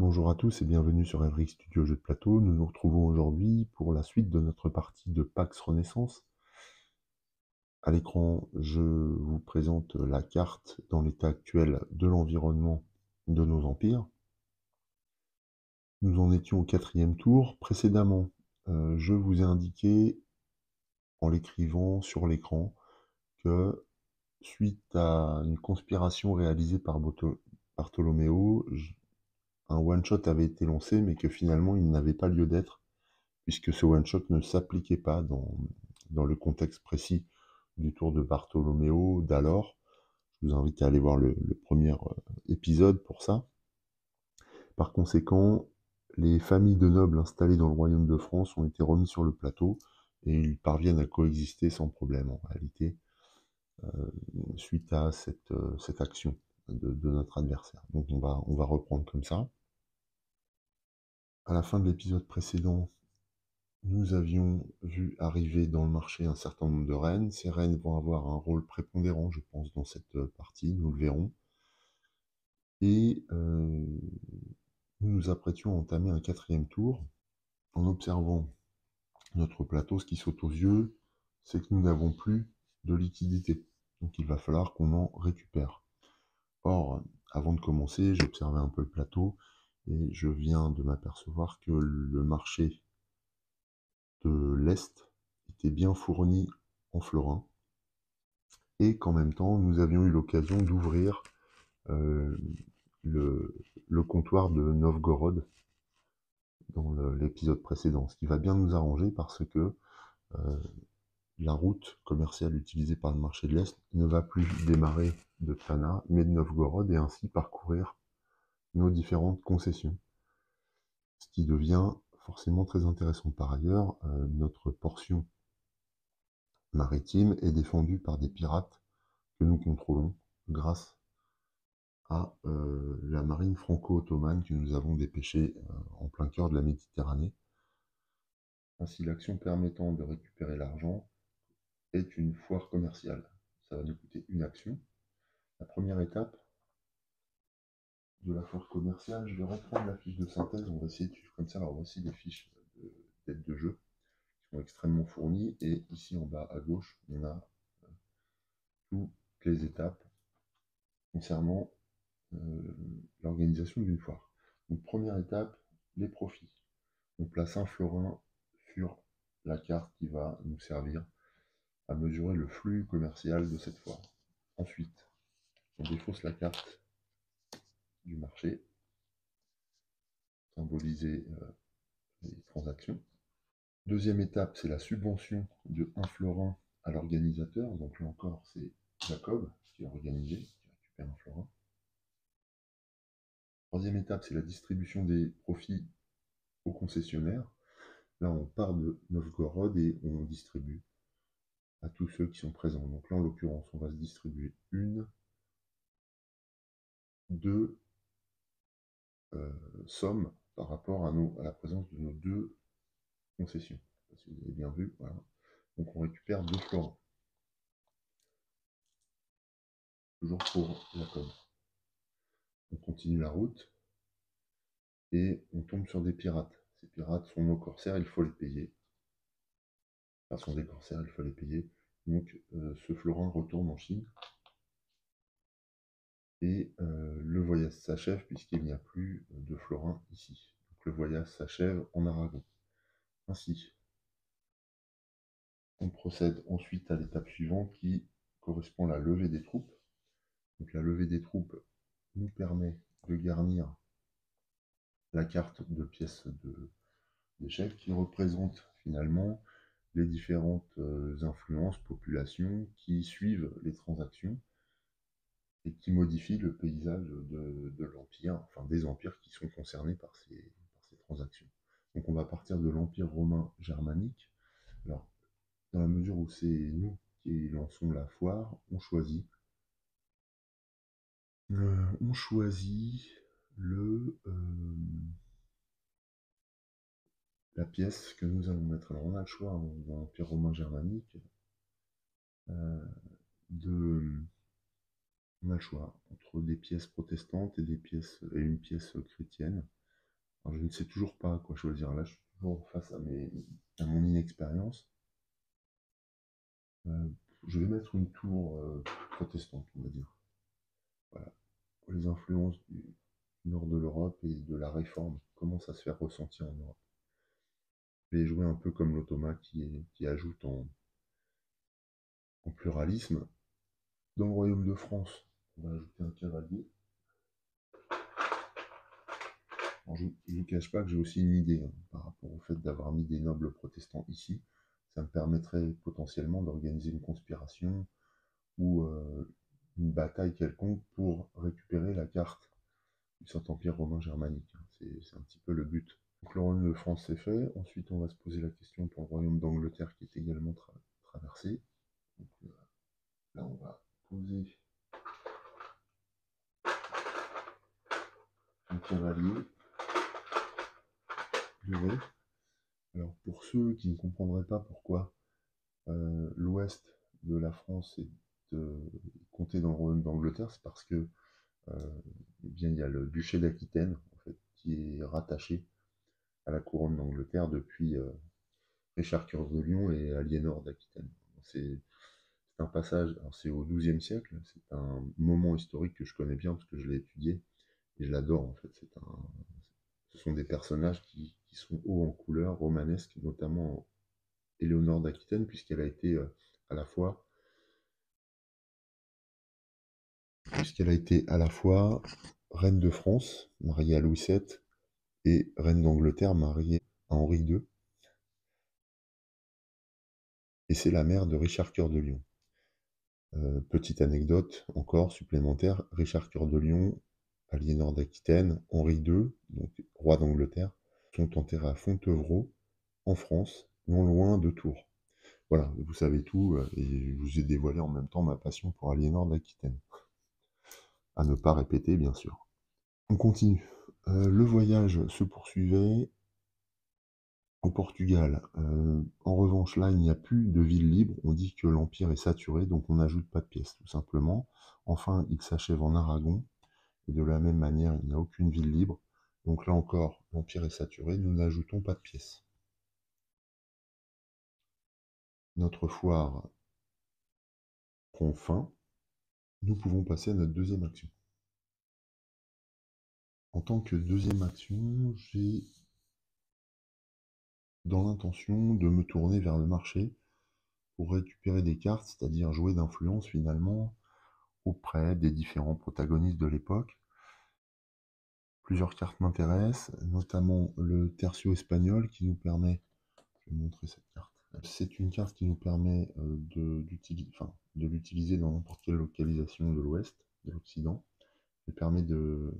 Bonjour à tous et bienvenue sur Everick Studio Jeux de plateau. Nous nous retrouvons aujourd'hui pour la suite de notre partie de Pax Renaissance. À l'écran, je vous présente la carte dans l'état actuel de l'environnement de nos empires. Nous en étions au 4e tour. Précédemment, je vous ai indiqué, en l'écrivant sur l'écran, que suite à une conspiration réalisée par Bartolomeo, un one-shot avait été lancé, mais que finalement il n'avait pas lieu d'être, puisque ce one-shot ne s'appliquait pas dans le contexte précis du tour de Bartolomeo d'alors. Je vous invite à aller voir le premier épisode pour ça. Par conséquent, les familles de nobles installées dans le royaume de France ont été remis sur le plateau et ils parviennent à coexister sans problème en réalité, suite à cette action de notre adversaire. Donc on va reprendre comme ça. À la fin de l'épisode précédent, nous avions vu arriver dans le marché un certain nombre de reines. Ces reines vont avoir un rôle prépondérant, je pense, dans cette partie, nous le verrons. Et nous nous apprêtions à entamer un 4e tour. En observant notre plateau, ce qui saute aux yeux, c'est que nous n'avons plus de liquidité. Donc il va falloir qu'on en récupère. Or, avant de commencer, j'ai observé un peu le plateau et je viens de m'apercevoir que le marché de l'Est était bien fourni en florins et qu'en même temps, nous avions eu l'occasion d'ouvrir euh, le, le comptoir de Novgorod dans l'épisode précédent, ce qui va bien nous arranger parce que la route commerciale utilisée par le marché de l'Est ne va plus démarrer de Tana, mais de Novgorod, et ainsi parcourir nos différentes concessions. Ce qui devient forcément très intéressant. Par ailleurs, notre portion maritime est défendue par des pirates que nous contrôlons grâce à la marine franco-ottomane que nous avons dépêchée en plein cœur de la Méditerranée. Ainsi, l'action permettant de récupérer l'argent est une foire commerciale. Ça va nous coûter une action. La première étape de la foire commerciale, je vais reprendre la fiche de synthèse, on va essayer de suivre comme ça. Alors voici les fiches d'aide de jeu qui sont extrêmement fournies, et ici en bas à gauche, on a toutes les étapes concernant l'organisation d'une foire. Donc première étape, les profits. On place un florin sur la carte qui va nous servir à mesurer le flux commercial de cette foire. Ensuite, on défausse la carte du marché, symboliser les transactions. Deuxième étape, c'est la subvention de 1 florin à l'organisateur. Donc là encore, c'est Jacob qui a organisé, qui récupère un florin. Troisième étape, c'est la distribution des profits aux concessionnaires. Là, on part de Novgorod et on distribue à tous ceux qui sont présents. Donc là, en l'occurrence, on va se distribuer une, deux sommes par rapport à la présence de nos deux concessions. Si vous avez bien vu, voilà. Donc on récupère 2 florins. Toujours pour la com. On continue la route et on tombe sur des pirates. Ces pirates sont nos corsaires, il faut les payer. Enfin, sont des corsaires, il faut les payer. Donc ce florin retourne en Chine. Et le voyage s'achève puisqu'il n'y a plus de florins ici. Donc le voyage s'achève en Aragon. Ainsi, on procède ensuite à l'étape suivante qui correspond à la levée des troupes. Donc la levée des troupes nous permet de garnir la carte de pièces d'échecs qui représente finalement les différentes influences, populations qui suivent les transactions et qui modifient le paysage de l'Empire, enfin des empires qui sont concernés par ces transactions. Donc on va partir de l'Empire romain germanique. Alors, dans la mesure où c'est nous qui lançons la foire, on choisit le, la pièce que nous allons mettre. Alors on a le choix dans l'Empire romain germanique de on a le choix entre des pièces protestantes et une pièce chrétienne. Alors, je ne sais toujours pas quoi choisir. Là, je suis toujours face à mon inexpérience. Euh, je vais mettre une tour protestante, on va dire. Voilà. Pour les influences du nord de l'Europe et de la réforme commencent à se faire ressentir en Europe. Je vais jouer un peu comme l'automa qui ajoute en pluralisme. Dans le royaume de France, on va ajouter un cavalier. Alors, je ne vous cache pas que j'ai aussi une idée par rapport au fait d'avoir mis des nobles protestants ici. Ça me permettrait potentiellement d'organiser une conspiration ou une bataille quelconque pour récupérer la carte du Saint-Empire romain germanique. C'est un petit peu le but. Donc le royaume de France c'est fait. Ensuite, on va se poser la question pour le royaume d'Angleterre qui est également traversé. Donc, là, on va poser un cavalier levé. Alors pour ceux qui ne comprendraient pas pourquoi l'ouest de la France est compté dans le royaume d'Angleterre, c'est parce que eh bien, il y a le duché d'Aquitaine en fait, qui est rattaché à la couronne d'Angleterre depuis Richard Cœur de Lion et Aliénor d'Aquitaine. C'est un passage, c'est au XIIe siècle, c'est un moment historique que je connais bien parce que je l'ai étudié et je l'adore en fait. Ce sont des personnages qui sont hauts en couleur, romanesques, notamment Éléonore d'Aquitaine, à la fois, puisqu'elle a été à la fois reine de France, mariée à Louis VII, et reine d'Angleterre, mariée à Henri II, et c'est la mère de Richard Cœur de Lion. Petite anecdote encore supplémentaire, Richard Cœur de Lion, Aliénor d'Aquitaine, Henri II, donc roi d'Angleterre, sont enterrés à Fontevraud, en France, non loin de Tours. Voilà, vous savez tout, et je vous ai dévoilé en même temps ma passion pour Aliénor d'Aquitaine. À ne pas répéter, bien sûr. On continue. Le voyage se poursuivait au Portugal. En revanche, là, il n'y a plus de ville libre. On dit que l'Empire est saturé, donc on n'ajoute pas de pièces, tout simplement. Enfin, il s'achève en Aragon. Et de la même manière, il n'y a aucune ville libre. Donc là encore, l'Empire est saturé, nous n'ajoutons pas de pièces. Notre foire prend fin. Nous pouvons passer à notre deuxième action. En tant que deuxième action, j'ai dans l'intention de me tourner vers le marché pour récupérer des cartes, c'est-à-dire jouer d'influence finalement auprès des différents protagonistes de l'époque. Plusieurs cartes m'intéressent, notamment le tertio espagnol qui nous permet, je vais montrer cette carte, c'est une carte qui nous permet de l'utiliser dans n'importe quelle localisation de l'Ouest, de l'Occident. Elle permet de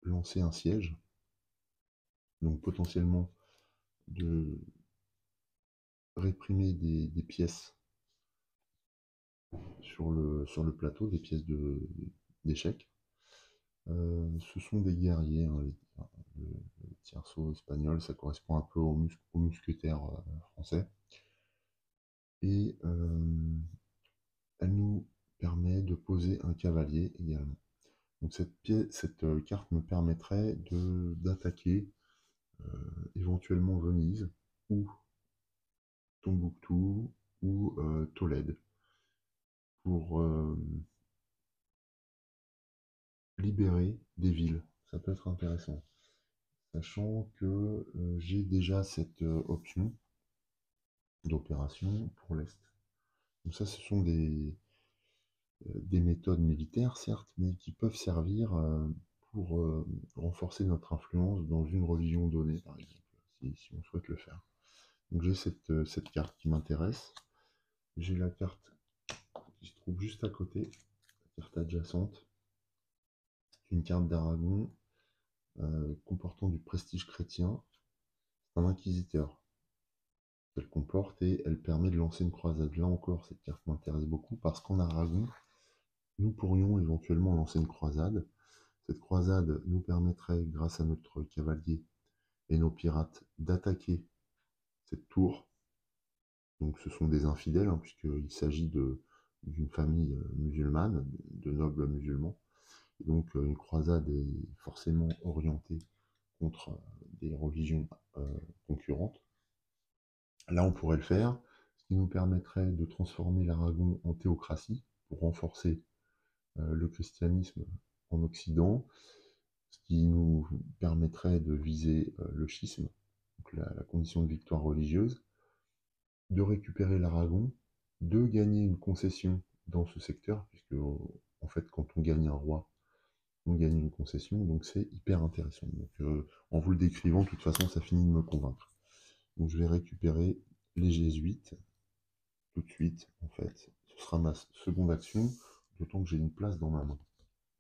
lancer un siège, donc potentiellement de réprimer des pièces sur le plateau, des pièces d'échecs. Ce sont des guerriers, hein, le tierceau espagnol, ça correspond un peu aux mousquetaires français. Et elle nous permet de poser un cavalier également. Donc cette carte me permettrait d'attaquer éventuellement Venise ou Tombouctou ou Tolède pour libérer des villes. Ça peut être intéressant. Sachant que j'ai déjà cette option d'opération pour l'Est. Donc ça, ce sont des méthodes militaires, certes, mais qui peuvent servir pour renforcer notre influence dans une religion donnée, par exemple, si on souhaite le faire. Donc j'ai cette carte qui m'intéresse. J'ai la carte qui se trouve juste à côté, la carte adjacente. C'est une carte d'Aragon comportant du prestige chrétien. C'est un inquisiteur qu'elle comporte et elle permet de lancer une croisade. Là encore, cette carte m'intéresse beaucoup parce qu'en Aragon, nous pourrions éventuellement lancer une croisade. Cette croisade nous permettrait, grâce à notre cavalier et nos pirates, d'attaquer cette tour. Donc ce sont des infidèles, hein, puisqu'il s'agit d'une famille musulmane, de nobles musulmans. Et donc une croisade est forcément orientée contre des religions concurrentes. Là, on pourrait le faire, ce qui nous permettrait de transformer l'Aragon en théocratie pour renforcer le christianisme en Occident, ce qui nous permettrait de viser le schisme, donc la condition de victoire religieuse, de récupérer l'Aragon, de gagner une concession dans ce secteur, puisque en fait, quand on gagne un roi, on gagne une concession, donc c'est hyper intéressant. Donc, en vous le décrivant, de toute façon, ça finit de me convaincre. Donc je vais récupérer les jésuites tout de suite, en fait. Ce sera ma seconde action, d'autant que j'ai une place dans ma main.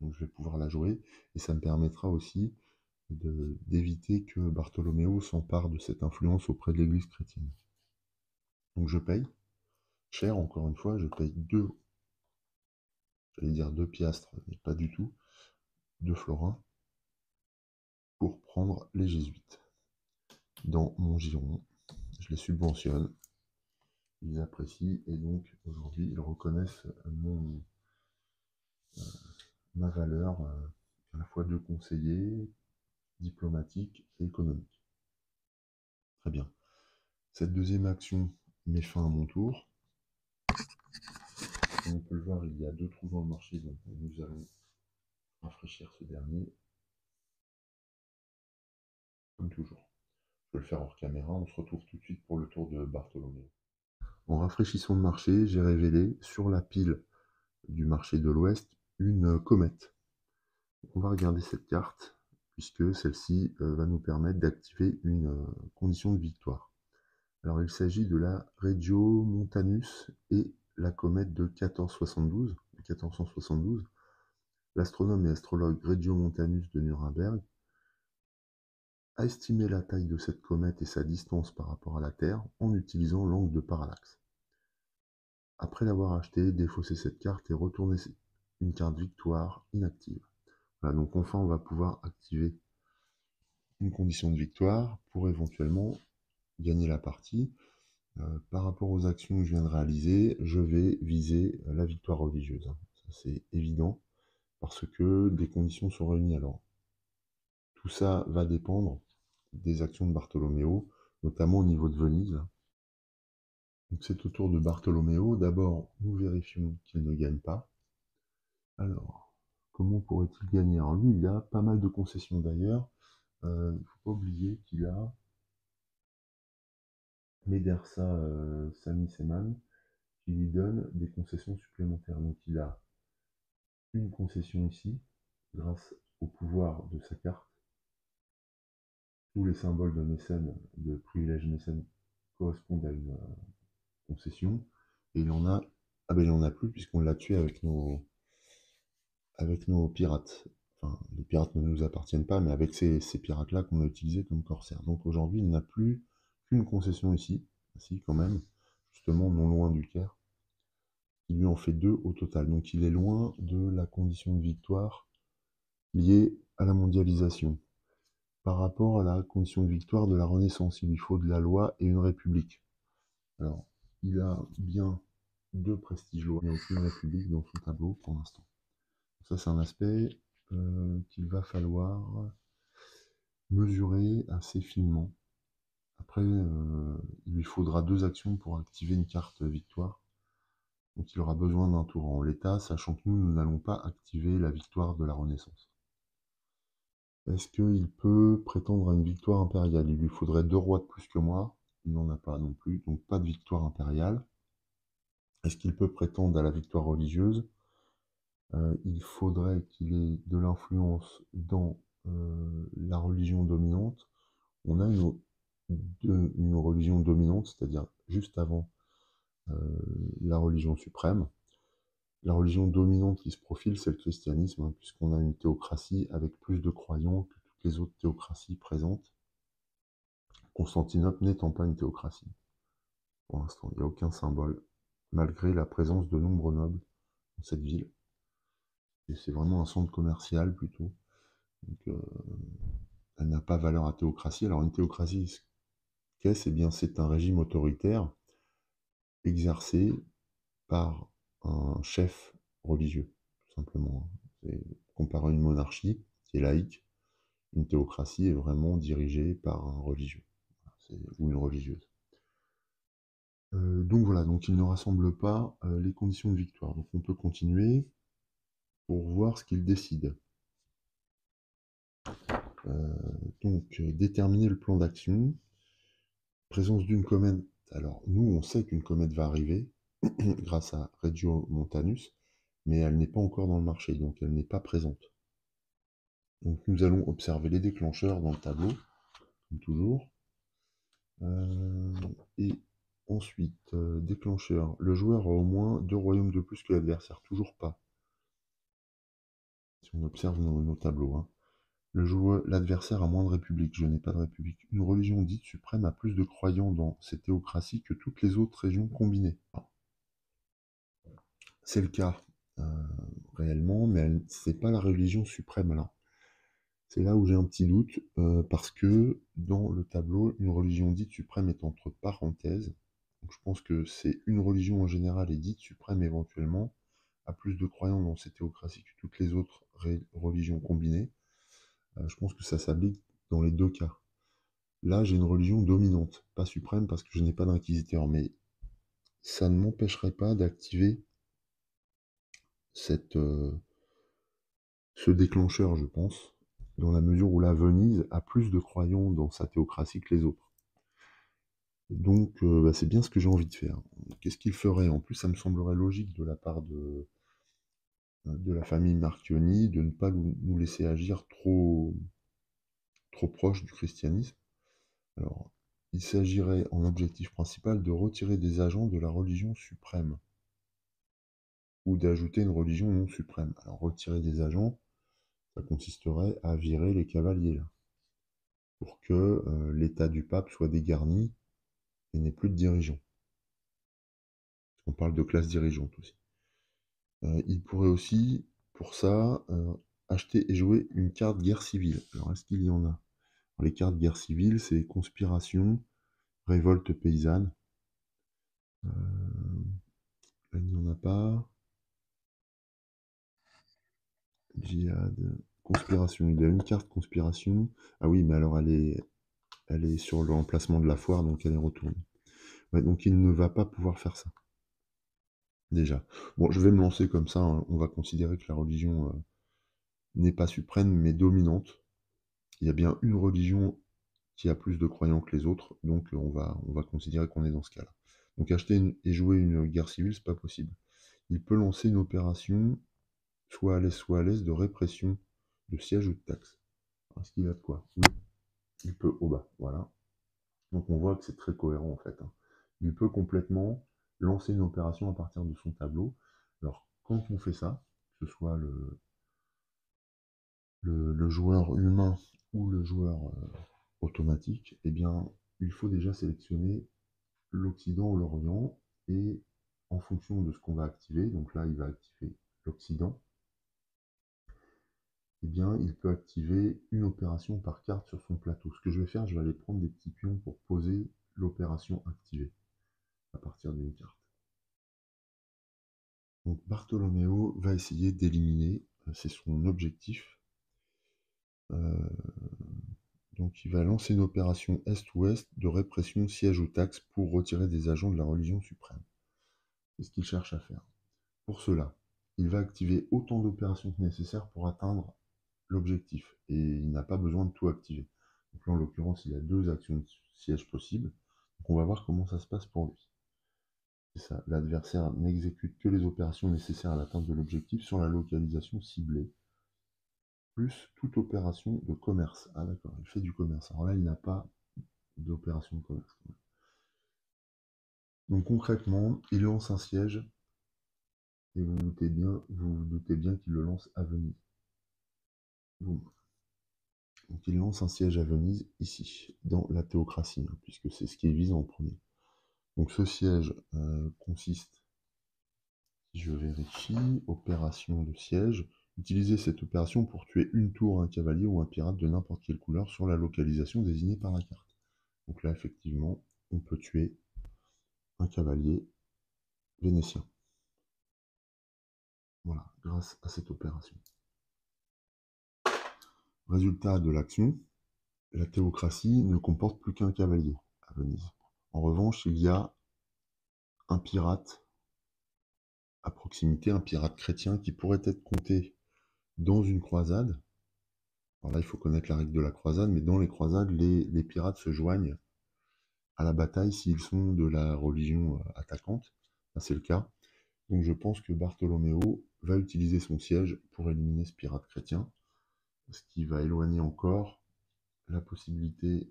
Donc je vais pouvoir la jouer, et ça me permettra aussi d'éviter que Bartholoméo s'empare de cette influence auprès de l'Église chrétienne. Donc je paye, cher encore une fois, je paye j'allais dire 2 piastres, mais pas du tout, 2 florins, pour prendre les jésuites dans mon giron. Je les subventionne, ils apprécient, et donc aujourd'hui ils reconnaissent ma valeur à la fois de conseiller, diplomatique et économique. Très bien. Cette deuxième action met fin à mon tour. Comme on peut le voir, il y a 2 trous dans le marché, donc nous allons rafraîchir ce dernier, comme toujours. Je vais le faire hors caméra, on se retrouve tout de suite pour le tour de Bartholoméo. En rafraîchissant le marché, j'ai révélé sur la pile du marché de l'Ouest une comète. On va regarder cette carte, puisque celle-ci va nous permettre d'activer une condition de victoire. Alors il s'agit de la Regiomontanus et la comète de 1472. L'astronome et astrologue Regiomontanus de Nuremberg a estimé la taille de cette comète et sa distance par rapport à la Terre en utilisant l'angle de parallaxe. Après l'avoir acheté, défaussé cette carte et retourné une carte victoire inactive. Voilà, donc enfin on va pouvoir activer une condition de victoire pour éventuellement gagner la partie. Par rapport aux actions que je viens de réaliser, je vais viser la victoire religieuse. Ça, c'est évident, parce que des conditions sont réunies alors. Tout ça va dépendre des actions de Bartholoméo, notamment au niveau de Venise. Donc c'est au tour de Bartholoméo. D'abord, nous vérifions qu'il ne gagne pas. Alors, comment pourrait-il gagner? Alors lui, il a pas mal de concessions d'ailleurs. Il ne faut pas oublier qu'il a Medersa Sami Seman qui lui donne des concessions supplémentaires. Donc il a une concession ici, grâce au pouvoir de sa carte. Tous les symboles de mécène, de privilège mécène, correspondent à une concession. Et il en a. Ah ben il en a plus, puisqu'on l'a tué avec nos pirates. Enfin, les pirates ne nous appartiennent pas, mais avec ces pirates-là qu'on a utilisés comme corsaires. Donc aujourd'hui, il n'a plus qu'une concession ici, quand même, justement non loin du Caire. Il lui en fait 2 au total. Donc il est loin de la condition de victoire liée à la mondialisation. Par rapport à la condition de victoire de la Renaissance, il lui faut de la loi et une république. Alors, il a bien 2 prestiges lois, il n'y a aucune république dans son tableau pour l'instant. Ça, c'est un aspect qu'il va falloir mesurer assez finement. Après, il lui faudra 2 actions pour activer une carte victoire. Donc il aura besoin d'un tour en l'état, sachant que nous n'allons pas activer la victoire de la Renaissance. Est-ce qu'il peut prétendre à une victoire impériale? Il lui faudrait 2 rois de plus que moi. Il n'en a pas non plus, donc pas de victoire impériale. Est-ce qu'il peut prétendre à la victoire religieuse? Il faudrait qu'il ait de l'influence dans la religion dominante. On a une religion dominante, c'est-à-dire juste avant la religion suprême. La religion dominante qui se profile, c'est le christianisme, hein, puisqu'on a une théocratie avec plus de croyants que toutes les autres théocraties présentes. Constantinople n'étant pas une théocratie. Pour l'instant, il n'y a aucun symbole, malgré la présence de nombreux nobles dans cette ville. Et c'est vraiment un centre commercial plutôt. Donc, elle n'a pas valeur à théocratie. Alors une théocratie, ce qu'est-ce? Eh bien, c'est un régime autoritaire exercé par un chef religieux, tout simplement. C'est comparé à une monarchie qui est laïque. Une théocratie est vraiment dirigée par un religieux ou une religieuse. Donc voilà, donc il ne rassemble pas les conditions de victoire. Donc on peut continuer pour voir ce qu'il décide. Déterminer le plan d'action. Présence d'une comète. Alors nous, on sait qu'une comète va arriver grâce à Regiomontanus, mais elle n'est pas encore dans le marché, donc elle n'est pas présente. Donc nous allons observer les déclencheurs dans le tableau, comme toujours. Et ensuite, déclencheur. Le joueur a au moins 2 royaumes de plus que l'adversaire. Toujours pas. Si on observe nos tableaux. Hein. L'adversaire a moins de républiques. Je n'ai pas de république. Une religion dite suprême a plus de croyants dans cette théocratie que toutes les autres régions combinées. C'est le cas réellement, mais c'est pas la religion suprême là. C'est là où j'ai un petit doute, parce que dans le tableau, une religion dite suprême est entre parenthèses. Donc je pense que c'est une religion en général et dite suprême éventuellement, a plus de croyants dans cette théocratie que toutes les autres religions combinées. Je pense que ça s'applique dans les deux cas. Là, j'ai une religion dominante, pas suprême parce que je n'ai pas d'inquisiteur, mais ça ne m'empêcherait pas d'activer cette, ce déclencheur, je pense, dans la mesure où la Venise a plus de croyants dans sa théocratie que les autres. Donc, c'est bien ce que j'ai envie de faire. Qu'est-ce qu'il ferait? En plus, ça me semblerait logique de la part de la famille Marchionni de ne pas nous laisser agir trop proche du christianisme. Alors, il s'agirait en objectif principal de retirer des agents de la religion suprême, ou d'ajouter une religion non suprême. Alors, retirer des agents, ça consisterait à virer les cavaliers, là, pour que l'état du pape soit dégarni et n'ait plus de dirigeants. On parle de classe dirigeante aussi. Il pourrait aussi, pour ça, acheter et jouer une carte guerre civile. Alors, est-ce qu'il y en a? Alors, les cartes guerre civile, c'est conspiration, révolte paysanne. Là, il n'y en a pas. Djihad, conspiration. Il y a une carte conspiration. Ah oui, mais alors elle est sur l'emplacement de la foire, donc elle est retournée. Ouais, donc il ne va pas pouvoir faire ça. Déjà. Bon, je vais me lancer comme ça. Hein. On va considérer que la religion n'est pas suprême, mais dominante. Il y a bien une religion qui a plus de croyants que les autres, donc on va considérer qu'on est dans ce cas-là. Donc acheter et jouer une guerre civile, c'est pas possible. Il peut lancer une opération, soit à l'est, soit à l'est, de répression, de siège ou de taxe. Est-ce qu'il a de quoi? Oui, il peut au bas, voilà. Donc on voit que c'est très cohérent en fait. Hein. Il peut complètement lancer une opération à partir de son tableau. Alors quand on fait ça, que ce soit le joueur humain ou le joueur automatique, eh bien il faut déjà sélectionner l'Occident ou l'Orient, et en fonction de ce qu'on va activer, donc là il va activer l'Occident, eh bien il peut activer une opération par carte sur son plateau. Ce que je vais faire, je vais aller prendre des petits pions pour poser l'opération activée à partir d'une carte. Donc Bartolomeo va essayer d'éliminer, c'est son objectif. Donc il va lancer une opération Est-Ouest de répression, siège ou taxe pour retirer des agents de la religion suprême. C'est ce qu'il cherche à faire. Pour cela, il va activer autant d'opérations que nécessaire pour atteindre l'objectif. Et il n'a pas besoin de tout activer. Donc là, en l'occurrence, il y a 2 actions de siège possibles. Donc on va voir comment ça se passe pour lui. C'est ça, l'adversaire n'exécute que les opérations nécessaires à l'atteinte de l'objectif sur la localisation ciblée, plus toute opération de commerce. Ah d'accord, il fait du commerce. Alors là, il n'a pas d'opération de commerce. Donc concrètement, il lance un siège, et vous vous doutez bien qu'il le lance à Venise. Boum. Donc il lance un siège à Venise, ici, dans la théocratie, hein, puisque c'est ce qui est visé en premier. Donc ce siège consiste, si je vérifie, opération de siège, utiliser cette opération pour tuer une tour, un cavalier ou un pirate de n'importe quelle couleur sur la localisation désignée par la carte. Donc là, effectivement, on peut tuer un cavalier vénitien. Voilà, grâce à cette opération. Résultat de l'action, la théocratie ne comporte plus qu'un cavalier à Venise. En revanche, il y a un pirate à proximité, un pirate chrétien qui pourrait être compté dans une croisade. Alors là, il faut connaître la règle de la croisade, mais dans les croisades, les pirates se joignent à la bataille s'ils sont de la religion attaquante. Ça, c'est le cas. Donc je pense que Bartholoméo va utiliser son siège pour éliminer ce pirate chrétien, ce qui va éloigner encore la possibilité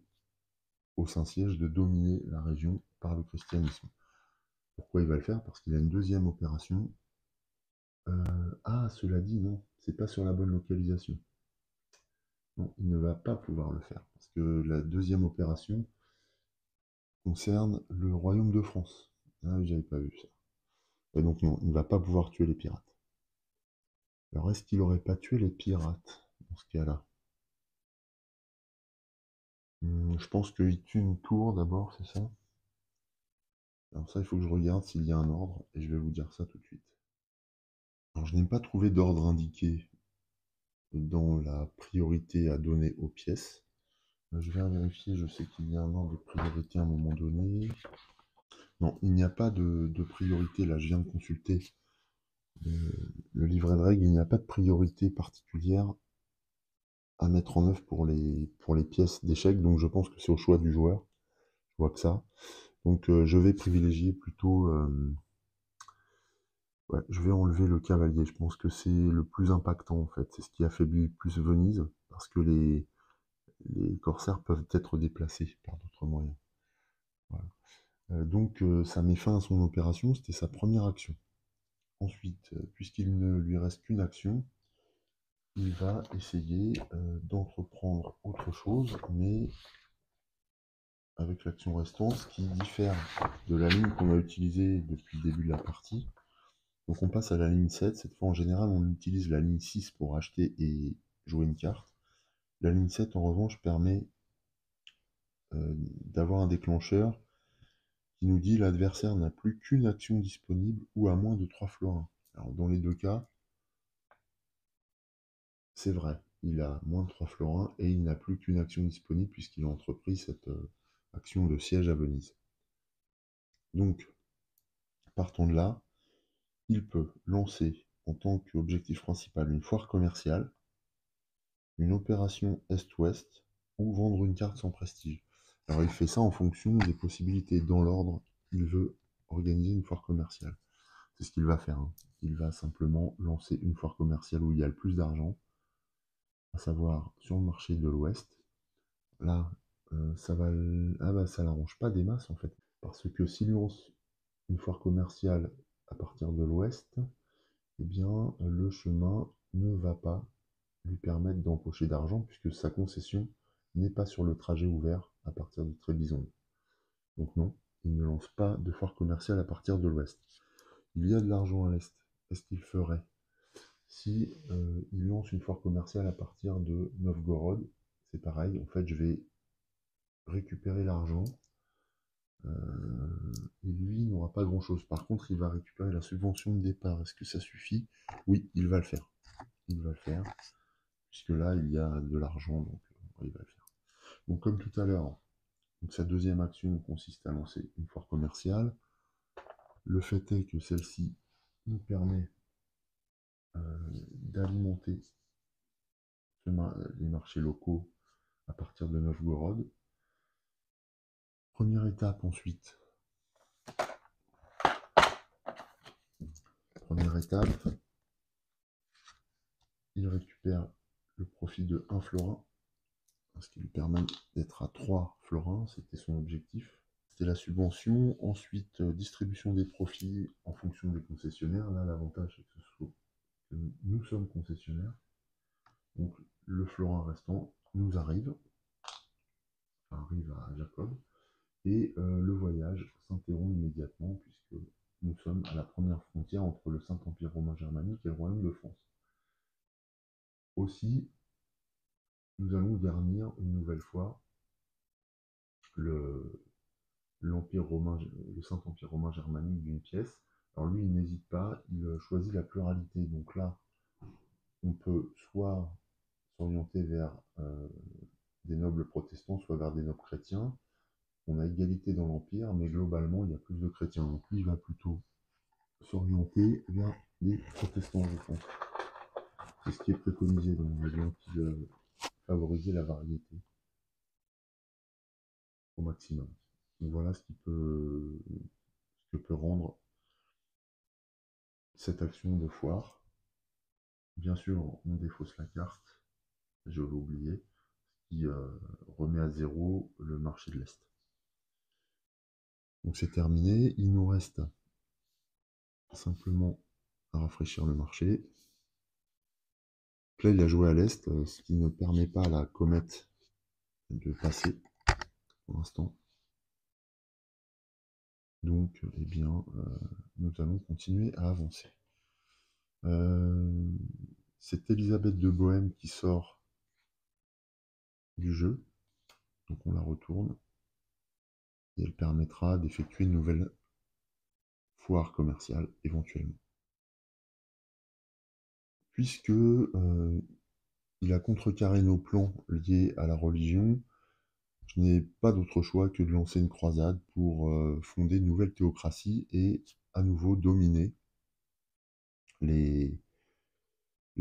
au Saint-Siège de dominer la région par le christianisme. Pourquoi il va le faire? Parce qu'il a une deuxième opération. Ah, cela dit, non, c'est pas sur la bonne localisation. Non, il ne va pas pouvoir le faire, parce que la deuxième opération concerne le royaume de France. Ah, j'avais pas vu ça. Et donc non, il ne va pas pouvoir tuer les pirates. Alors est-ce qu'il aurait pas tué les pirates dans ce cas-là? Je pense qu'il tue une tour d'abord, c'est ça? Alors ça, il faut que je regarde s'il y a un ordre, et je vais vous dire ça tout de suite. Alors je n'ai pas trouvé d'ordre indiqué dans la priorité à donner aux pièces. Je vais vérifier, je sais qu'il y a un ordre de priorité à un moment donné. Non, il n'y a pas de priorité, là je viens de consulter le livret de règles, il n'y a pas de priorité particulière à mettre en œuvre pour les pièces d'échecs, donc je pense que c'est au choix du joueur, je vois que ça. Donc je vais privilégier plutôt... ouais, je vais enlever le cavalier, je pense que c'est le plus impactant en fait, c'est ce qui affaiblit le plus Venise, parce que les corsaires peuvent être déplacés par d'autres moyens. Voilà. Donc ça met fin à son opération, c'était sa première action. Ensuite, puisqu'il ne lui reste qu'une action, il va essayer d'entreprendre autre chose, mais avec l'action restante, ce qui diffère de la ligne qu'on a utilisée depuis le début de la partie. Donc on passe à la ligne 7, cette fois en général on utilise la ligne 6 pour acheter et jouer une carte. La ligne 7 en revanche permet d'avoir un déclencheur qui nous dit l'adversaire n'a plus qu'une action disponible ou à moins de 3 florins. Alors dans les deux cas, c'est vrai, il a moins de 3 florins et il n'a plus qu'une action disponible puisqu'il a entrepris cette action de siège à Venise. Donc, partant de là, il peut lancer en tant qu'objectif principal une foire commerciale, une opération Est-Ouest ou vendre une carte sans prestige. Alors il fait ça en fonction des possibilités. Dans l'ordre, il veut organiser une foire commerciale. C'est ce qu'il va faire, hein. Il va simplement lancer une foire commerciale où il y a le plus d'argent, à savoir sur le marché de l'Ouest. Là, ça va... Ah bah ça l'arrange pas des masses en fait. Parce que s'il lance une foire commerciale à partir de l'Ouest, eh bien le chemin ne va pas lui permettre d'empocher d'argent puisque sa concession n'est pas sur le trajet ouvert à partir de Trébizonde. Donc non, il ne lance pas de foire commerciale à partir de l'ouest. Il y a de l'argent à l'est. Est-ce qu'il ferait si il lance une foire commerciale à partir de Novgorod? C'est pareil, en fait je vais récupérer l'argent et lui n'aura pas grand chose. Par contre il va récupérer la subvention de départ. Est-ce que ça suffit? Oui, il va le faire. Il va le faire, puisque là il y a de l'argent, donc il va le faire. Donc comme tout à l'heure, donc sa deuxième action consiste à lancer une foire commerciale. Le fait est que celle-ci nous permet d'alimenter les marchés locaux à partir de Novgorod. Première étape ensuite. Première étape, il récupère le profit de 1 florin, ce qui lui permet d'être à 3 florins, c'était son objectif. C'était la subvention. Ensuite, distribution des profits en fonction des concessionnaires. Là, l'avantage, c'est que nous sommes concessionnaires. Donc, le florin restant nous arrive à Jacob, et le voyage s'interrompt immédiatement puisque nous sommes à la première frontière entre le Saint-Empire romain germanique et le Royaume de France. Aussi, nous allons garnir une nouvelle fois l'Empire romain, le Saint-Empire romain germanique d'une pièce. Alors lui, il n'hésite pas, il choisit la pluralité. Donc là, on peut soit s'orienter vers des nobles protestants, soit vers des nobles chrétiens. On a égalité dans l'Empire, mais globalement, il y a plus de chrétiens. Donc lui, il va plutôt s'orienter vers les protestants, je pense. C'est ce qui est préconisé dans les règlements qui veulent favoriser la variété au maximum. Donc voilà ce que peut rendre cette action de foire. Bien sûr, on défausse la carte, je l'ai oublié, qui remet à zéro le marché de l'Est. Donc c'est terminé, il nous reste simplement à rafraîchir le marché. Donc là, il a joué à l'Est, ce qui ne permet pas à la comète de passer pour l'instant. Donc, eh bien, nous allons continuer à avancer. C'est Élisabeth de Bohême qui sort du jeu, donc on la retourne, et elle permettra d'effectuer une nouvelle foire commerciale éventuellement. Puisque il a contrecarré nos plans liés à la religion, je n'ai pas d'autre choix que de lancer une croisade pour fonder une nouvelle théocratie et à nouveau dominer les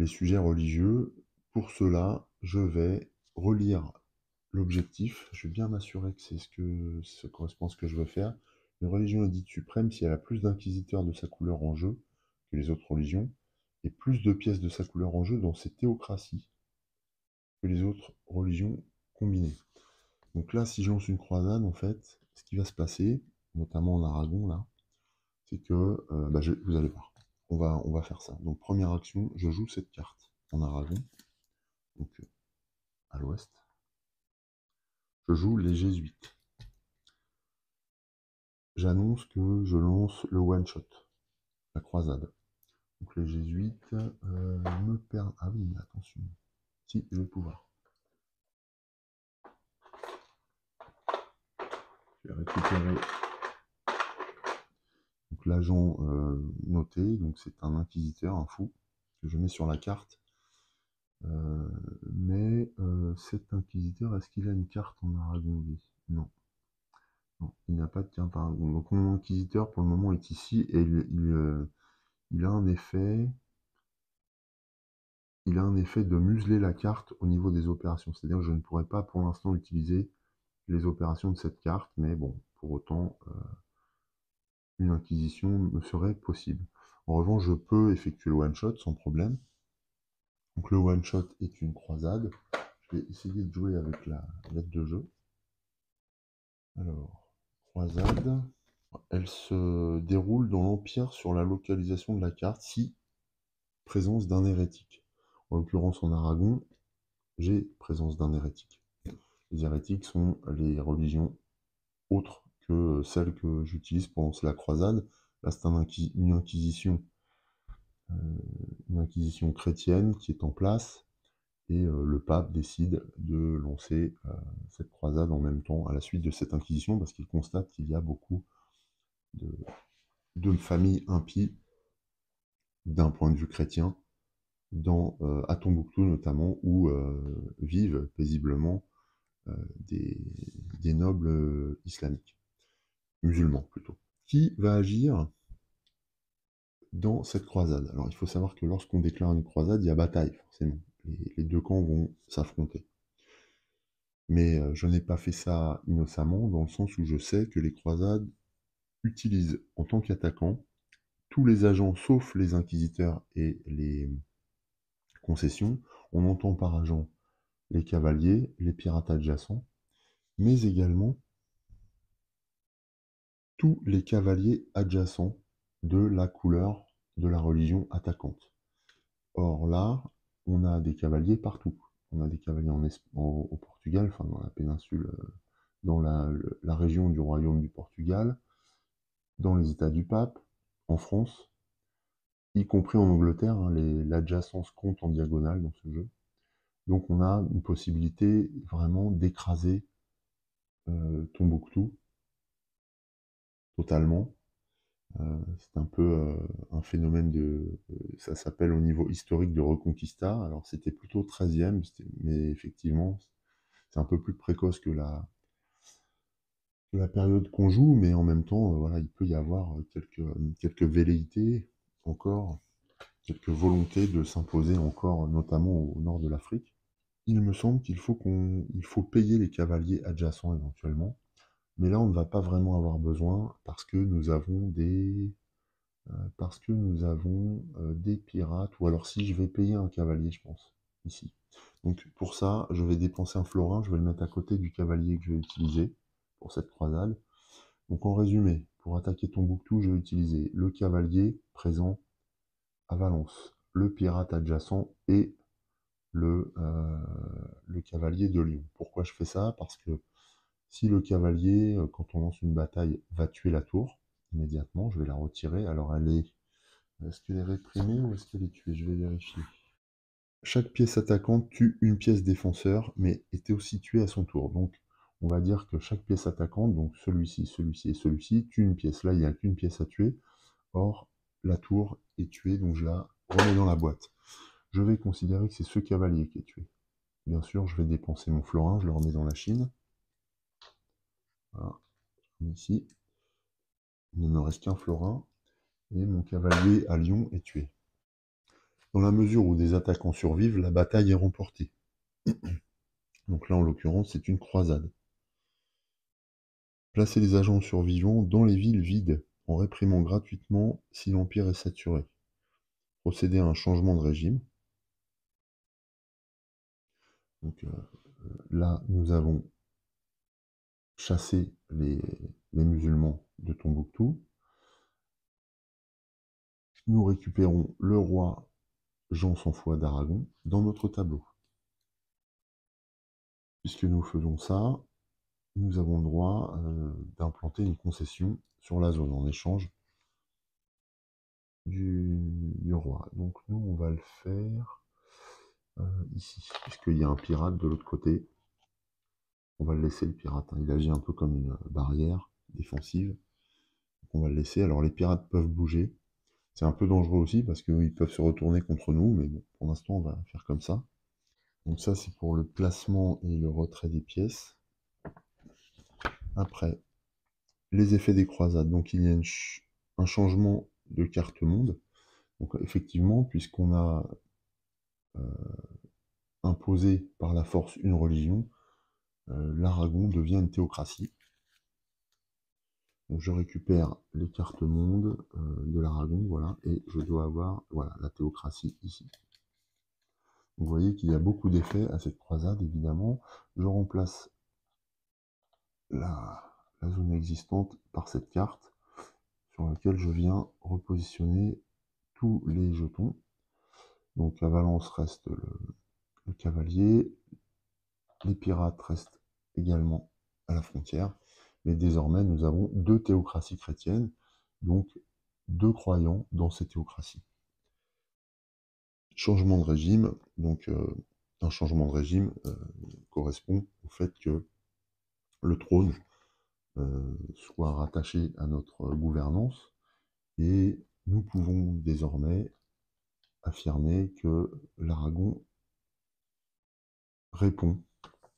sujets religieux. Pour cela, je vais relire l'objectif. Je vais bien m'assurer que ça correspond à ce que je veux faire. Une religion est dite suprême si elle a plus d'inquisiteurs de sa couleur en jeu que les autres religions, et plus de pièces de sa couleur en jeu dans ses théocraties que les autres religions combinées. Donc là, si je lance une croisade, en fait, ce qui va se passer, notamment en Aragon, là, c'est que, vous allez voir, on va faire ça. Donc première action, je joue cette carte en Aragon, donc à l'ouest. Je joue les jésuites. J'annonce que je lance le one-shot, la croisade. Donc les jésuites me perdent... Ah oui, mais attention. Si, je vais pouvoir. Je vais récupérer l'agent noté. Donc c'est un inquisiteur, un fou, que je mets sur la carte. Mais cet inquisiteur, est-ce qu'il a une carte en Aragon, lui? Non. Non, il n'a pas de carte en Aragon. Donc mon inquisiteur, pour le moment, est ici et il a un effet... Il a un effet de museler la carte au niveau des opérations. C'est-à-dire que je ne pourrais pas pour l'instant utiliser les opérations de cette carte, mais bon, pour autant, une inquisition me serait possible. En revanche, je peux effectuer le one-shot sans problème. Donc le one-shot est une croisade. Je vais essayer de jouer avec la lettre de jeu. Alors, croisade. Elle se déroule dans l'Empire sur la localisation de la carte si présence d'un hérétique. En l'occurrence, en Aragon, j'ai présence d'un hérétique. Les hérétiques sont les religions autres que celles que j'utilise pour lancer la croisade. Là, c'est une inquisition chrétienne qui est en place, et le pape décide de lancer cette croisade en même temps à la suite de cette inquisition, parce qu'il constate qu'il y a beaucoup de familles impies d'un point de vue chrétien, à Tombouctou notamment, où vivent paisiblement des nobles islamiques, musulmans plutôt. Qui va agir dans cette croisade? Alors il faut savoir que lorsqu'on déclare une croisade, il y a bataille, forcément. Les deux camps vont s'affronter. Mais je n'ai pas fait ça innocemment, dans le sens où je sais que les croisades utilisent en tant qu'attaquants tous les agents, sauf les inquisiteurs et les concessions. On entend par agent les cavaliers, les pirates adjacents, mais également tous les cavaliers adjacents de la couleur de la religion attaquante. Or là, on a des cavaliers partout. On a des cavaliers au Portugal, enfin dans la péninsule, dans la région du royaume du Portugal, dans les États du Pape, en France, y compris en Angleterre, hein, l'adjacence compte en diagonale dans ce jeu. Donc on a une possibilité vraiment d'écraser Tombouctou totalement. C'est un peu un phénomène ça s'appelle au niveau historique de Reconquista. Alors c'était plutôt 13e, mais effectivement, c'est un peu plus précoce que la période qu'on joue, mais en même temps, voilà, il peut y avoir quelques velléités encore, quelques volontés de s'imposer encore, notamment au nord de l'Afrique. Il me semble il faut payer les cavaliers adjacents éventuellement, mais là on ne va pas vraiment avoir besoin parce que nous avons des pirates, ou alors si je vais payer un cavalier, je pense, ici. Donc pour ça, je vais dépenser un florin, je vais le mettre à côté du cavalier que je vais utiliser pour cette croisade. Donc en résumé, pour attaquer Tombouctou, je vais utiliser le cavalier présent à Valence, le pirate adjacent et le cavalier de Lyon. Pourquoi je fais ça? Parce que si le cavalier, quand on lance une bataille, va tuer la tour, immédiatement, je vais la retirer. Alors est-ce qu'elle est réprimée ou est-ce qu'elle est tuée? Je vais vérifier. Chaque pièce attaquante tue une pièce défenseur, mais est aussi tuée à son tour. Donc, on va dire que chaque pièce attaquante, donc celui-ci, celui-ci et celui-ci, tue une pièce. Là, il n'y a qu'une pièce à tuer. Or, la tour est tuée, donc je la remets dans la boîte. Je vais considérer que c'est ce cavalier qui est tué. Bien sûr, je vais dépenser mon florin, je le remets dans la chine. Voilà, ici. Il ne me reste qu'un florin, et mon cavalier à Lyon est tué. Dans la mesure où des attaquants survivent, la bataille est remportée. Donc là, en l'occurrence, c'est une croisade. Placer les agents survivants dans les villes vides, en réprimant gratuitement si l'Empire est saturé. Procéder à un changement de régime. Donc là, nous avons chassé les musulmans de Tombouctou. Nous récupérons le roi Jean sans foi d'Aragon dans notre tableau. Puisque nous faisons ça, nous avons le droit d'implanter une concession sur la zone en échange du roi. Donc nous, on va le faire ici, puisqu'il y a un pirate de l'autre côté. On va le laisser, le pirate, hein. Il agit un peu comme une barrière défensive. Donc on va le laisser. Alors les pirates peuvent bouger. C'est un peu dangereux aussi parce qu'ils peuvent se retourner contre nous, mais bon, pour l'instant, on va faire comme ça. Donc ça, c'est pour le placement et le retrait des pièces. Après, les effets des croisades. Donc il y a un changement de carte monde. Donc effectivement, puisqu'on a imposé par la force une religion, l'Aragon devient une théocratie. Donc je récupère les cartes monde de l'Aragon, voilà, et je dois avoir voilà, la théocratie ici. Vous voyez qu'il y a beaucoup d'effets à cette croisade, évidemment. Je remplace la zone existante par cette carte sur laquelle je viens repositionner tous les jetons. Donc à Valence reste le cavalier, les pirates restent également à la frontière, mais désormais nous avons deux théocraties chrétiennes, donc deux croyants dans ces théocraties. Changement de régime, donc un changement de régime correspond au fait que le trône soit rattaché à notre gouvernance, et nous pouvons désormais affirmer que l'Aragon répond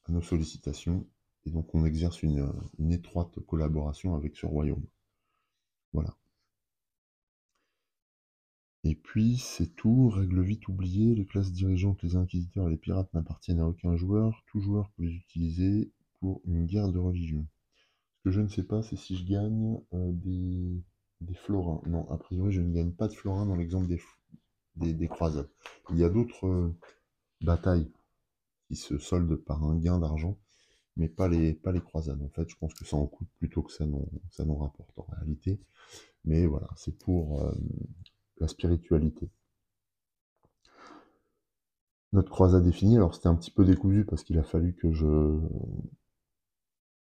à nos sollicitations, et donc on exerce une étroite collaboration avec ce royaume. Voilà. Et puis c'est tout, règle vite oubliée, les classes dirigeantes, les inquisiteurs et les pirates n'appartiennent à aucun joueur, tout joueur peut les utiliser pour une guerre de religion. Ce que je ne sais pas, c'est si je gagne des florins. Non, a priori je ne gagne pas de florins dans l'exemple des croisades. Il y a d'autres batailles qui se soldent par un gain d'argent, mais pas les croisades. En fait, je pense que ça en coûte plutôt que ça n'en rapporte en réalité. Mais voilà, c'est pour la spiritualité. Notre croisade est finie. Alors c'était un petit peu décousu parce qu'il a fallu que je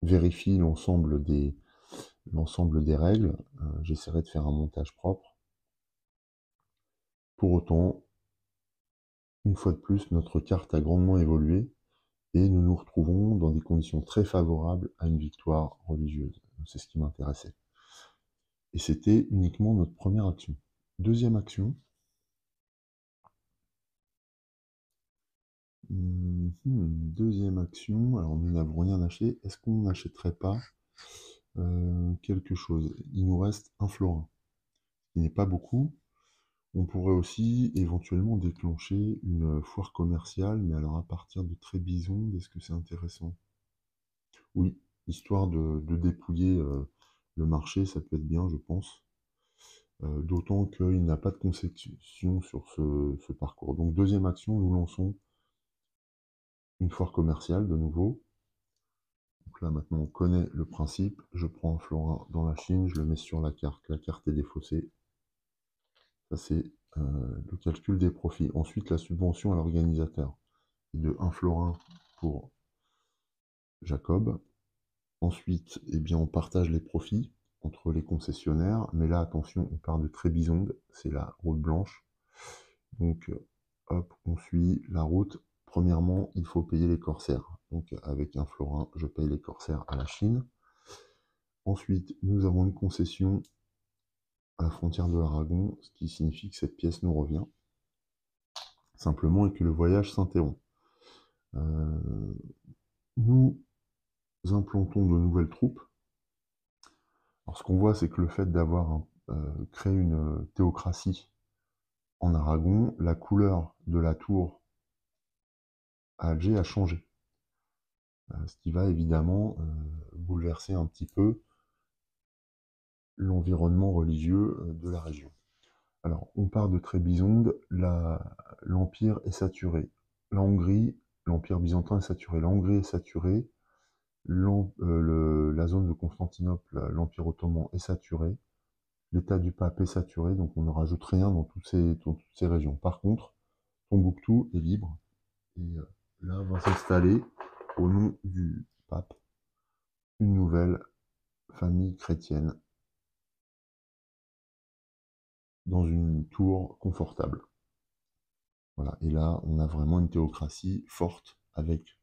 vérifie l'ensemble des règles. J'essaierai de faire un montage propre. Pour autant, une fois de plus, notre carte a grandement évolué et nous nous retrouvons dans des conditions très favorables à une victoire religieuse. C'est ce qui m'intéressait. Et c'était uniquement notre première action. Deuxième action. Deuxième action, alors nous n'avons rien acheté. Est-ce qu'on n'achèterait pas quelque chose? Il nous reste un florin, ce qui n'est pas beaucoup. On pourrait aussi éventuellement déclencher une foire commerciale, mais alors à partir de Trébizonde, est-ce que c'est intéressant? Oui, histoire de dépouiller le marché, ça peut être bien, je pense. D'autant qu'il n'y a pas de concession sur ce parcours. Donc deuxième action, nous lançons une foire commerciale de nouveau. Donc là maintenant on connaît le principe, je prends un florin dans la Chine, je le mets sur la carte est défaussée. Ça c'est le calcul des profits. Ensuite la subvention à l'organisateur est de 1 florin pour Jacob. Ensuite, eh bien, on partage les profits entre les concessionnaires, mais là attention, on part de Trébizonde, c'est la route blanche. Donc hop, on suit la route. Premièrement, il faut payer les corsaires. Donc avec un florin, je paye les corsaires à la Chine. Ensuite, nous avons une concession à la frontière de l'Aragon, ce qui signifie que cette pièce nous revient, simplement, et que le voyage s'interrompt. Nous implantons de nouvelles troupes. Alors, ce qu'on voit, c'est que le fait d'avoir créé une théocratie en Aragon, la couleur de la tour à Alger a changé. Ce qui va évidemment bouleverser un petit peu l'environnement religieux de la région. Alors, on part de Trébizonde, l'Empire est saturé. La Hongrie, l'Empire byzantin est saturé. La Hongrie est saturée. La zone de Constantinople, l'Empire ottoman est saturé. L'état du pape est saturé, donc on ne rajoute rien dans toutes ces régions. Par contre, Tombouctou est libre. Et là va s'installer, au nom du pape, une nouvelle famille chrétienne dans une tour confortable. Voilà. Et là, on a vraiment une théocratie forte avec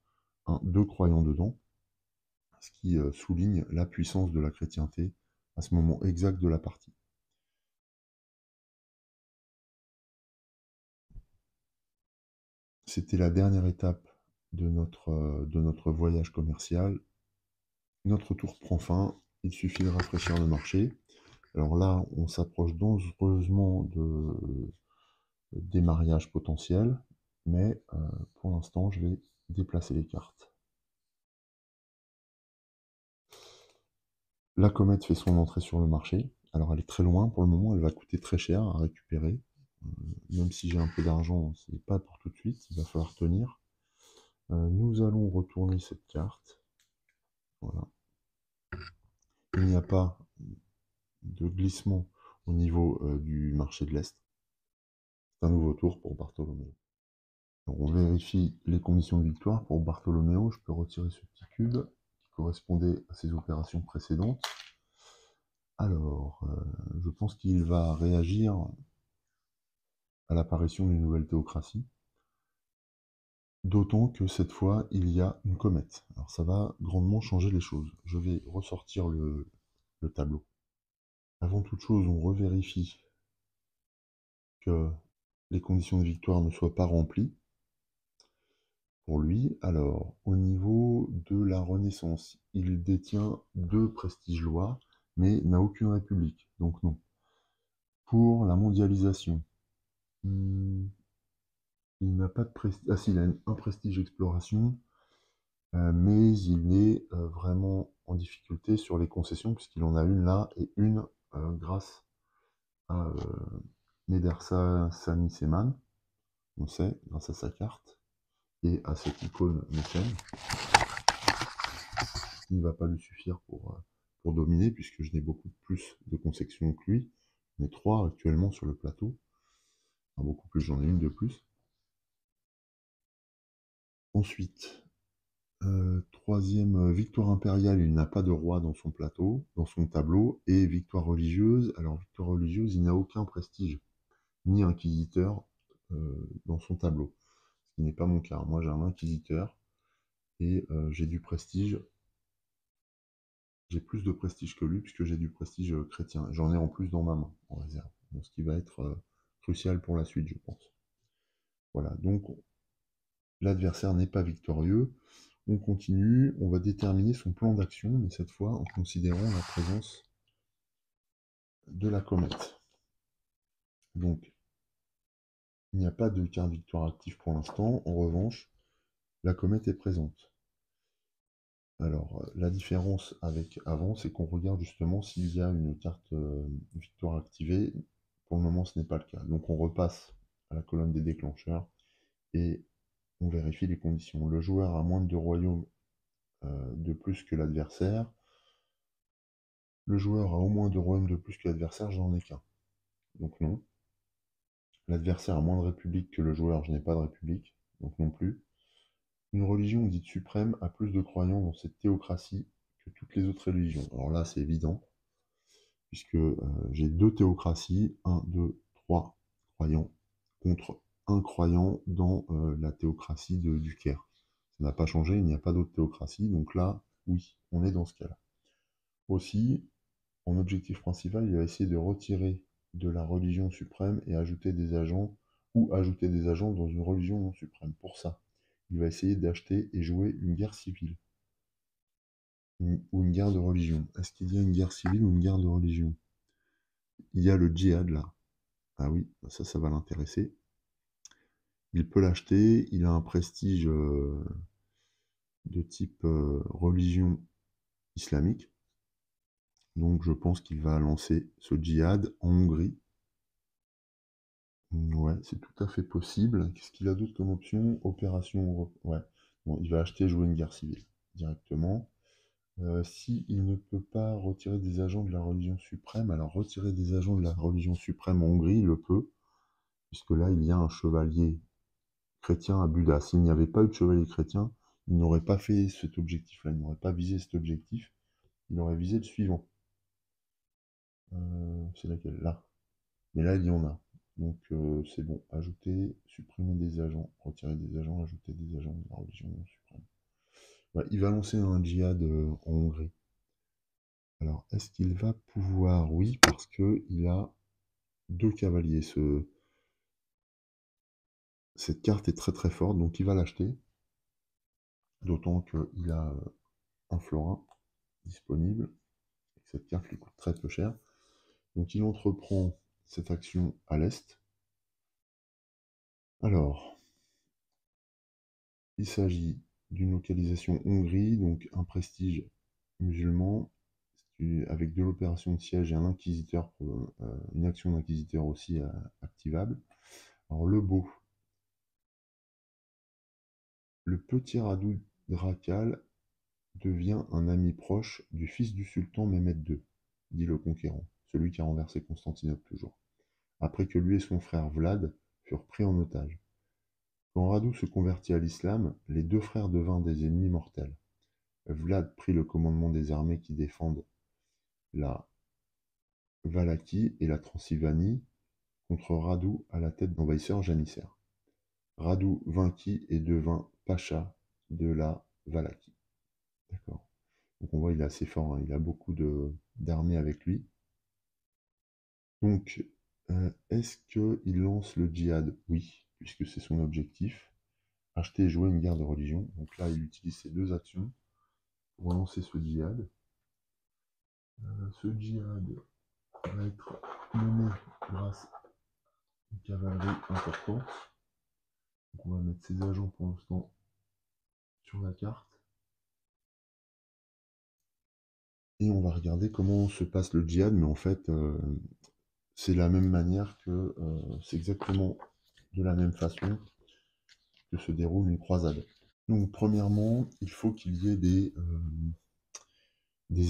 deux croyants dedans, ce qui souligne la puissance de la chrétienté à ce moment exact de la partie. C'était la dernière étape de notre voyage commercial. Notre tour prend fin, il suffit de rafraîchir le marché. Alors là, on s'approche dangereusement des mariages potentiels, mais pour l'instant, je vais déplacer les cartes. La comète fait son entrée sur le marché. Alors elle est très loin pour le moment, elle va coûter très cher à récupérer. Même si j'ai un peu d'argent, c'est pas pour tout de suite, il va falloir tenir. Nous allons retourner cette carte. Voilà. Il n'y a pas de glissement au niveau du marché de l'Est. C'est un nouveau tour pour Bartholoméo. Alors, on vérifie les conditions de victoire pour Bartholoméo. Je peux retirer ce petit cube qui correspondait à ses opérations précédentes. Alors, je pense qu'il va réagir à l'apparition d'une nouvelle théocratie. D'autant que cette fois, il y a une comète. Alors ça va grandement changer les choses. Je vais ressortir le tableau. Avant toute chose, on revérifie que les conditions de victoire ne soient pas remplies pour lui. Alors, au niveau de la Renaissance, il détient 2 prestiges lois, mais n'a aucune république, donc non. Pour la mondialisation, il n'a pas de prestige. Ah si, il a un prestige exploration, mais il est vraiment en difficulté sur les concessions, puisqu'il en a une là et une grâce à Medersa Saniseman, on sait, grâce à sa carte, et à cette icône mécène, qui ne va pas lui suffire pour dominer, puisque je n'ai beaucoup plus de concessions que lui. J'en ai 3 actuellement sur le plateau. Enfin, beaucoup plus, j'en ai une de plus. Ensuite, troisième, victoire impériale, il n'a pas de roi dans son plateau, dans son tableau, et victoire religieuse. Alors, victoire religieuse, il n'a aucun prestige, ni inquisiteur dans son tableau. Ce qui n'est pas mon cas. Moi, j'ai un inquisiteur et j'ai du prestige J'ai plus de prestige que lui, puisque j'ai du prestige chrétien. J'en ai en plus dans ma main, en réserve. Donc, ce qui va être crucial pour la suite, je pense. Voilà, donc l'adversaire n'est pas victorieux. On continue, on va déterminer son plan d'action, mais cette fois en considérant la présence de la comète. Donc, il n'y a pas de carte victoire active pour l'instant. En revanche, la comète est présente. Alors, la différence avec avant, c'est qu'on regarde justement s'il y a une carte victoire activée. Pour le moment, ce n'est pas le cas. Donc, on repasse à la colonne des déclencheurs et on vérifie les conditions. Le joueur a moins de 2 royaumes de plus que l'adversaire. Le joueur a au moins 2 royaumes de plus que l'adversaire, j'en ai qu'un. Donc non. L'adversaire a moins de républiques que le joueur, je n'ai pas de république, donc non plus. Une religion dite suprême a plus de croyants dans cette théocratie que toutes les autres religions. Alors là, c'est évident, puisque j'ai 2 théocraties, 1, 2, 3 croyants, contre un croyant dans la théocratie du Caire. Ça n'a pas changé, il n'y a pas d'autre théocratie, donc là, oui, on est dans ce cas-là. Aussi, en objectif principal, il va essayer de retirer de la religion suprême et ajouter des agents, ou ajouter des agents dans une religion non suprême. Pour ça, il va essayer d'acheter et jouer une guerre civile, ou une guerre de religion. Est-ce qu'il y a une guerre civile ou une guerre de religion? Il y a le djihad là. Ah oui, ça va l'intéresser. Il peut l'acheter, il a un prestige de type religion islamique. Donc je pense qu'il va lancer ce djihad en Hongrie. Ouais, c'est tout à fait possible. Qu'est-ce qu'il a d'autre comme option? Opération. Ouais. Bon, il va acheter et jouer une guerre civile directement. Si il ne peut pas retirer des agents de la religion suprême, alors retirer des agents de la religion suprême en Hongrie, il le peut, puisque là, il y a un chevalier chrétien à Buda. S'il n'y avait pas eu de chevalier chrétien, il n'aurait pas fait cet objectif-là, il n'aurait pas visé cet objectif, il aurait visé le suivant. C'est laquelle? Là. Mais là, il y en a. Donc c'est bon. Ajouter, supprimer des agents, retirer des agents, ajouter des agents de la religion suprême. Ouais, il va lancer un djihad en Hongrie. Alors, est-ce qu'il va pouvoir? Oui, parce que il a 2 cavaliers. Cette carte est très très forte, donc il va l'acheter. D'autant qu'il a un florin disponible. Cette carte lui coûte très peu cher. Donc il entreprend cette action à l'est. Alors, il s'agit d'une localisation Hongrie, donc un prestige musulman, avec de l'opération de siège et un inquisiteur, une action d'inquisiteur aussi activable. Alors le beau, le petit Radu Drakal devient un ami proche du fils du sultan Mehmed II, dit le conquérant, celui qui a renversé Constantinople toujours, après que lui et son frère Vlad furent pris en otage. Quand Radu se convertit à l'islam, les 2 frères devinrent des ennemis mortels. Vlad prit le commandement des armées qui défendent la Valaquie et la Transylvanie contre Radu à la tête d'envahisseurs janissaires. Radu vainquit et devint pacha de la Valaquie. D'accord. Donc on voit il est assez fort, hein, il a beaucoup d'armées avec lui. Donc est-ce qu'il lance le djihad? Oui, puisque c'est son objectif. Acheter et jouer une guerre de religion. Donc là il utilise ces 2 actions pour lancer ce djihad. Ce djihad va être mené grâce à une cavalerie importante. Donc on va mettre ces agents pour l'instant sur la carte. Et on va regarder comment se passe le djihad, mais en fait, c'est la même manière que, c'est exactement de la même façon que se déroule une croisade. Donc premièrement, il faut qu'il y ait des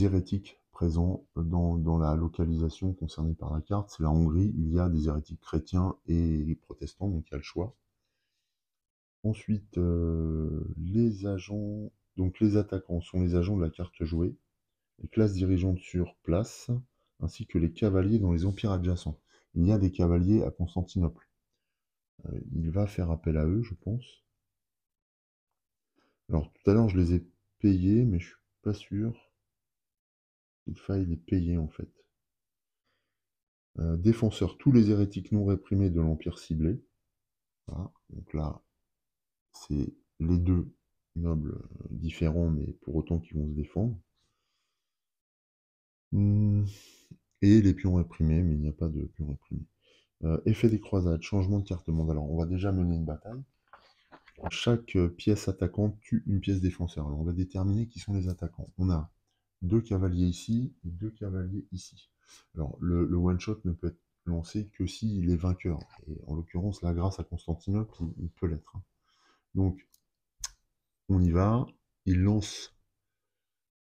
hérétiques présents dans la localisation concernée par la carte. C'est la Hongrie, il y a des hérétiques chrétiens et protestants, donc il y a le choix. Ensuite, les agents, donc les attaquants sont les agents de la carte jouée, les classes dirigeantes sur place, ainsi que les cavaliers dans les empires adjacents. Il y a des cavaliers à Constantinople. Il va faire appel à eux, je pense. Alors tout à l'heure, je les ai payés, mais je suis pas sûr. qu'il faille les payer en fait. Défenseur, tous les hérétiques non réprimés de l'Empire ciblé. Voilà. Donc là, c'est les deux nobles différents, mais pour autant qui vont se défendre. Et les pions réprimés, mais il n'y a pas de pions réprimés. Effet des croisades, changement de carte monde. Alors, on va déjà mener une bataille. Chaque pièce attaquante tue une pièce défenseur. Alors, on va déterminer qui sont les attaquants. On a 2 cavaliers ici et 2 cavaliers ici. Alors, le one-shot ne peut être lancé que s'il est vainqueur. Et en l'occurrence, là, grâce à Constantinople, il peut l'être. Donc, on y va. Il lance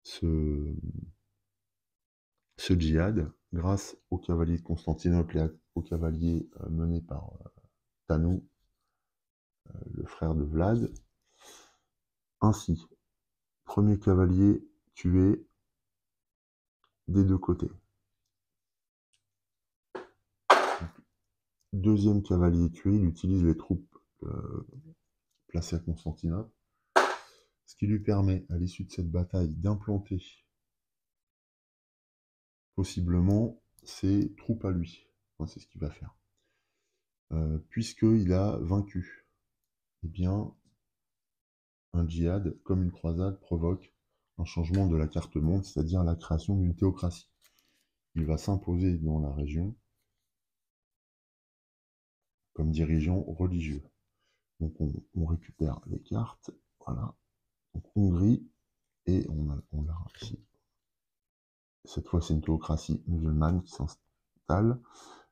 ce djihad grâce aux cavaliers de Constantinople et aux cavaliers menés par Tanou, le frère de Vlad. Ainsi, premier cavalier tué des deux côtés. Deuxième cavalier tué, il utilise les troupes placées à Constantinople, ce qui lui permet, à l'issue de cette bataille, d'implanter possiblement ses troupes à lui. Enfin, c'est ce qu'il va faire. Puisqu'il a vaincu, eh bien, un djihad, comme une croisade, provoque un changement de la carte monde, c'est-à-dire la création d'une théocratie. Il va s'imposer dans la région comme dirigeant religieux. Donc on récupère les cartes, voilà. Donc Hongrie, et on l'a ici. Cette fois, c'est une théocratie musulmane qui s'installe.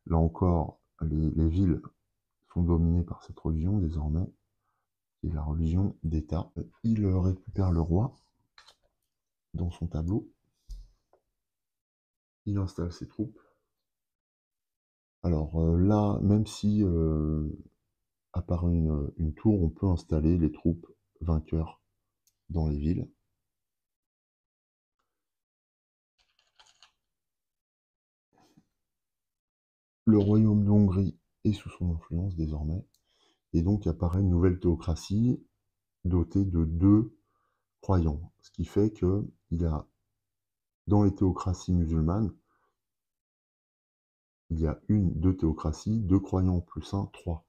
Là encore, les villes sont dominées par cette religion désormais, qui est la religion d'État. Il récupère le roi dans son tableau. Il installe ses troupes. Alors là, même si à part une tour, on peut installer les troupes vainqueurs dans les villes. Le royaume de Hongrie est sous son influence désormais, et donc apparaît une nouvelle théocratie dotée de 2 croyants. Ce qui fait qu'il y a, dans les théocraties musulmanes, il y a 2 théocraties, 2 croyants plus 1, 3.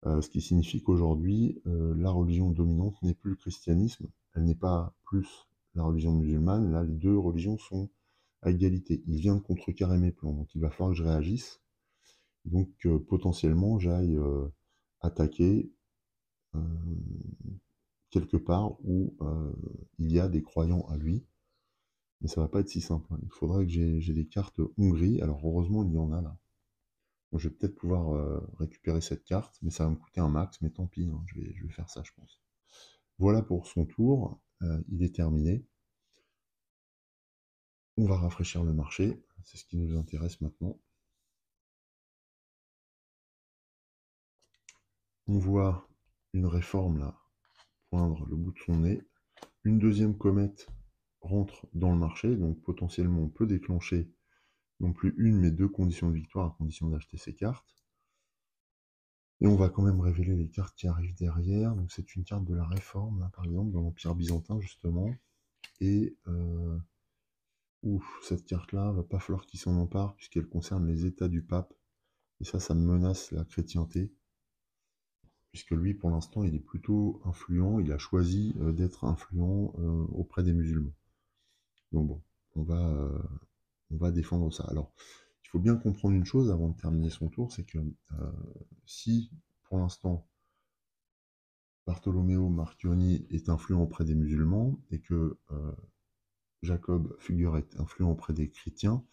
Ce qui signifie qu'aujourd'hui, la religion dominante n'est plus le christianisme, elle n'est pas plus la religion musulmane, là les 2 religions sont à égalité. Il vient de contrecarrer mes plans, donc il va falloir que je réagisse. Donc potentiellement j'aille attaquer quelque part où il y a des croyants à lui, mais ça va pas être si simple, hein. Il faudrait que j'ai des cartes Hongrie, alors heureusement il y en a là. Donc, je vais peut-être pouvoir récupérer cette carte, mais ça va me coûter un max, mais tant pis, hein, je vais faire ça je pense. Voilà pour son tour, il est terminé. On va rafraîchir le marché, c'est ce qui nous intéresse maintenant. On voit une réforme là, poindre le bout de son nez. Une deuxième comète rentre dans le marché, donc potentiellement on peut déclencher non plus une mais 2 conditions de victoire à condition d'acheter ces cartes. Et on va quand même révéler les cartes qui arrivent derrière. Donc c'est une carte de la Réforme, là, par exemple, dans l'Empire byzantin justement. Et cette carte-là, va pas falloir qu'il s'en empare puisqu'elle concerne les états du pape. Et ça menace la chrétienté. Puisque lui, pour l'instant, il est plutôt influent. Il a choisi d'être influent auprès des musulmans. Donc bon, on va défendre ça. Alors, il faut bien comprendre une chose avant de terminer son tour, c'est que si, pour l'instant, Bartolomeo Marchionni est influent auprès des musulmans et que Jacob Fugger est influent auprès des chrétiens,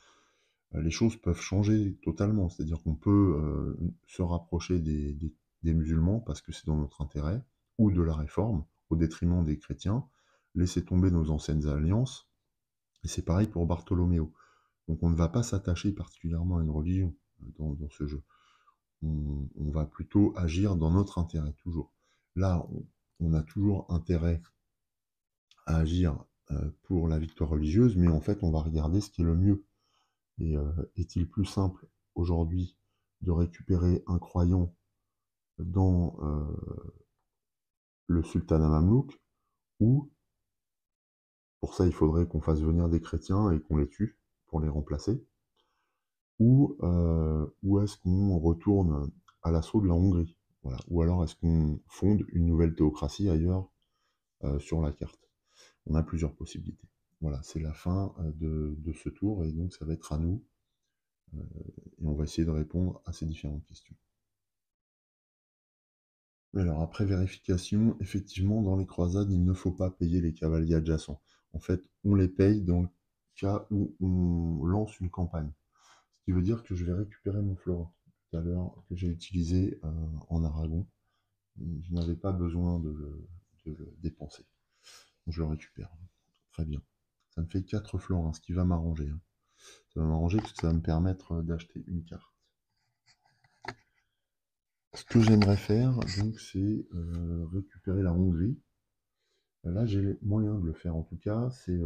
les choses peuvent changer totalement. C'est-à-dire qu'on peut se rapprocher des musulmans parce que c'est dans notre intérêt, ou de la réforme, au détriment des chrétiens, laisser tomber nos anciennes alliances. Et c'est pareil pour Bartolomeo. Donc on ne va pas s'attacher particulièrement à une religion dans ce jeu. On va plutôt agir dans notre intérêt, toujours. Là, on a toujours intérêt à agir pour la victoire religieuse, mais en fait, on va regarder ce qui est le mieux. Et est-il plus simple aujourd'hui de récupérer un croyant dans le sultanat mamelouk ou Pour ça, il faudrait qu'on fasse venir des chrétiens et qu'on les tue pour les remplacer. Ou est-ce qu'on retourne à l'assaut de la Hongrie? Voilà. Ou alors est-ce qu'on fonde une nouvelle théocratie ailleurs sur la carte? On a plusieurs possibilités. Voilà, c'est la fin de ce tour et donc ça va être à nous et on va essayer de répondre à ces différentes questions. Alors après vérification, effectivement, dans les croisades, il ne faut pas payer les cavaliers adjacents. En fait, on les paye dans le cas où on lance une campagne. Ce qui veut dire que je vais récupérer mon florin tout à l'heure que j'ai utilisé en Aragon. Je n'avais pas besoin de le dépenser. Donc je le récupère. Très bien. Ça me fait 4 florins, ce qui va m'arranger. Hein. Ça va m'arranger parce que ça va me permettre d'acheter une carte. Ce que j'aimerais faire, donc, c'est récupérer la Hongrie. Là, j'ai les moyens de le faire en tout cas, c'est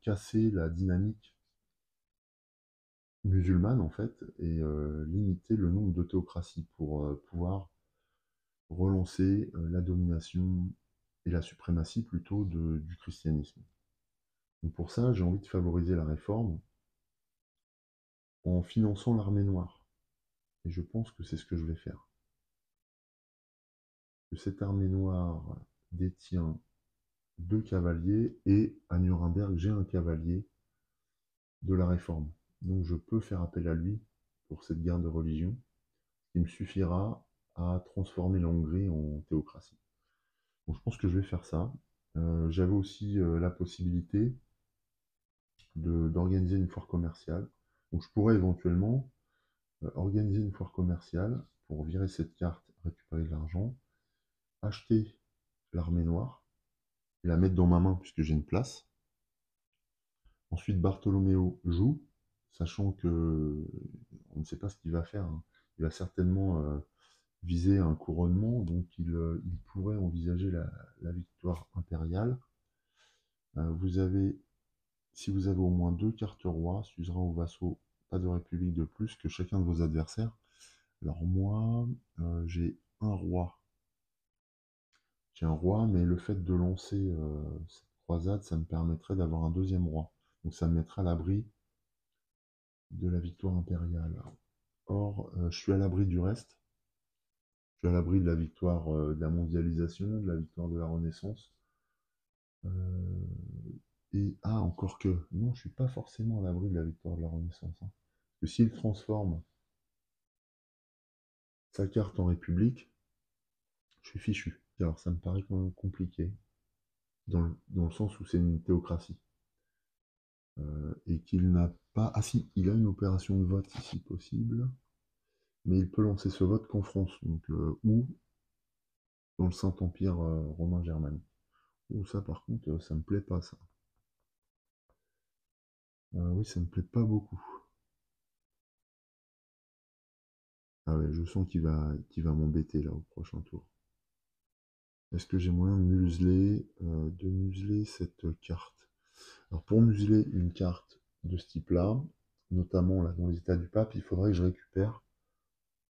casser la dynamique musulmane en fait et limiter le nombre de théocraties pour pouvoir relancer la domination et la suprématie plutôt du christianisme. Donc pour ça, j'ai envie de favoriser la réforme en finançant l'armée noire. Et je pense que c'est ce que je vais faire. Que cette armée noire détient 2 cavaliers et à Nuremberg, j'ai un cavalier de la réforme. Donc je peux faire appel à lui pour cette guerre de religion, qui me suffira à transformer la Hongrie en théocratie. Donc je pense que je vais faire ça. J'avais aussi la possibilité d'organiser une foire commerciale. Donc je pourrais éventuellement organiser une foire commerciale pour virer cette carte, récupérer de l'argent, acheter l'armée noire, et la mettre dans ma main puisque j'ai une place. Ensuite, Bartholoméo joue, sachant que on ne sait pas ce qu'il va faire. Hein. Il va certainement viser un couronnement, donc il pourrait envisager la victoire impériale. Vous avez, si vous avez au moins 2 cartes rois, suzerain ou vassaux, pas de république de plus que chacun de vos adversaires. Alors moi, j'ai un roi. J'ai un roi, mais le fait de lancer cette croisade, ça me permettrait d'avoir un deuxième roi. Donc ça me mettra à l'abri de la victoire impériale. Or, je suis à l'abri du reste. Je suis à l'abri de la victoire de la mondialisation, de la victoire de la Renaissance. Encore que, non, je suis pas forcément à l'abri de la victoire de la Renaissance. Hein. Parce que s'il transforme sa carte en république, je suis fichu. Alors ça me paraît quand même compliqué, dans le sens où c'est une théocratie. Et qu'il n'a pas... Ah si, il a une opération de vote ici possible, mais il peut lancer ce vote qu'en France, donc, ou dans le Saint-Empire romain germanique. Ou ça par contre, ça me plaît pas ça. Oui, ça me plaît pas beaucoup. Ah ouais, je sens qu'il va m'embêter là au prochain tour. Est-ce que j'ai moyen de museler cette carte? Alors pour museler une carte de ce type-là, notamment là dans les états du pape, il faudrait que je récupère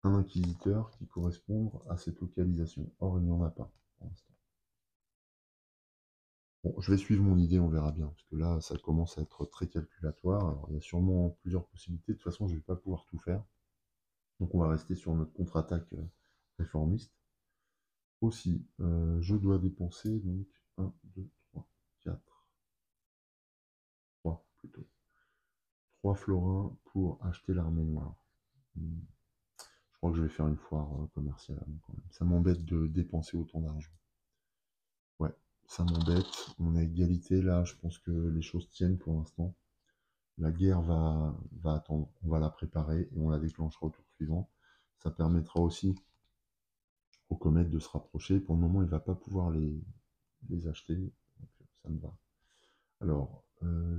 un inquisiteur qui corresponde à cette localisation. Or, il n'y en a pas pour l'instant. Bon, je vais suivre mon idée, on verra bien, parce que là, ça commence à être très calculatoire. Alors, il y a sûrement plusieurs possibilités. De toute façon, je ne vais pas pouvoir tout faire. Donc, on va rester sur notre contre-attaque réformiste. Aussi, je dois dépenser donc 1, 2, 3, 4, 3 plutôt. 3 florins pour acheter l'armée noire. Je crois que je vais faire une foire commerciale quand même. Ça m'embête de dépenser autant d'argent. Ouais, ça m'embête. On est à égalité là, je pense que les choses tiennent pour l'instant. La guerre va attendre, on va la préparer et on la déclenchera au tour suivant. Ça permettra aussi au comète de se rapprocher. Pour le moment, il ne va pas pouvoir les acheter, donc ça me va. Alors, hmm,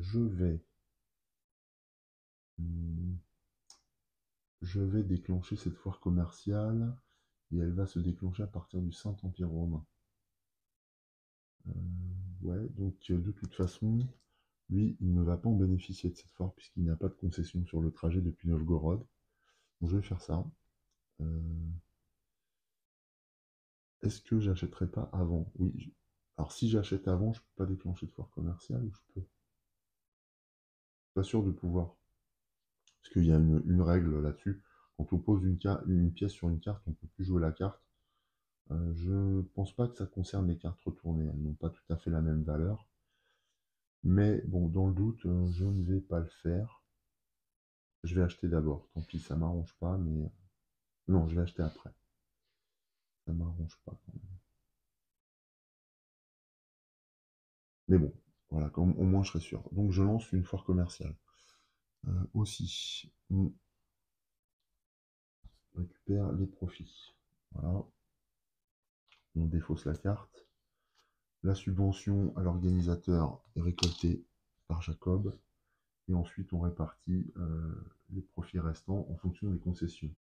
je vais déclencher cette foire commerciale et elle va se déclencher à partir du Saint-Empire romain. Ouais, donc de toute façon, lui, il ne va pas en bénéficier de cette foire puisqu'il n'y a pas de concession sur le trajet depuis Novgorod. Donc je vais faire ça. Est-ce que j'achèterai pas avant? Oui, Alors si j'achète avant, je peux pas déclencher de foire commerciale ou je peux? Pas sûr de pouvoir. Parce qu'il y a une règle là-dessus. Quand on pose une pièce sur une carte, on ne peut plus jouer la carte. Je pense pas que ça concerne les cartes retournées. Elles n'ont pas tout à fait la même valeur. Mais bon, dans le doute, je ne vais pas le faire. Je vais acheter d'abord. Tant pis, ça m'arrange pas, mais... Non, je vais acheter après. Ça m'arrange pas. Mais bon, voilà, au moins je serai sûr. Donc je lance une foire commerciale. Aussi, on récupère les profits. Voilà, on défausse la carte. La subvention à l'organisateur est récoltée par Jacob. Et ensuite, on répartit les profits restants en fonction des concessions.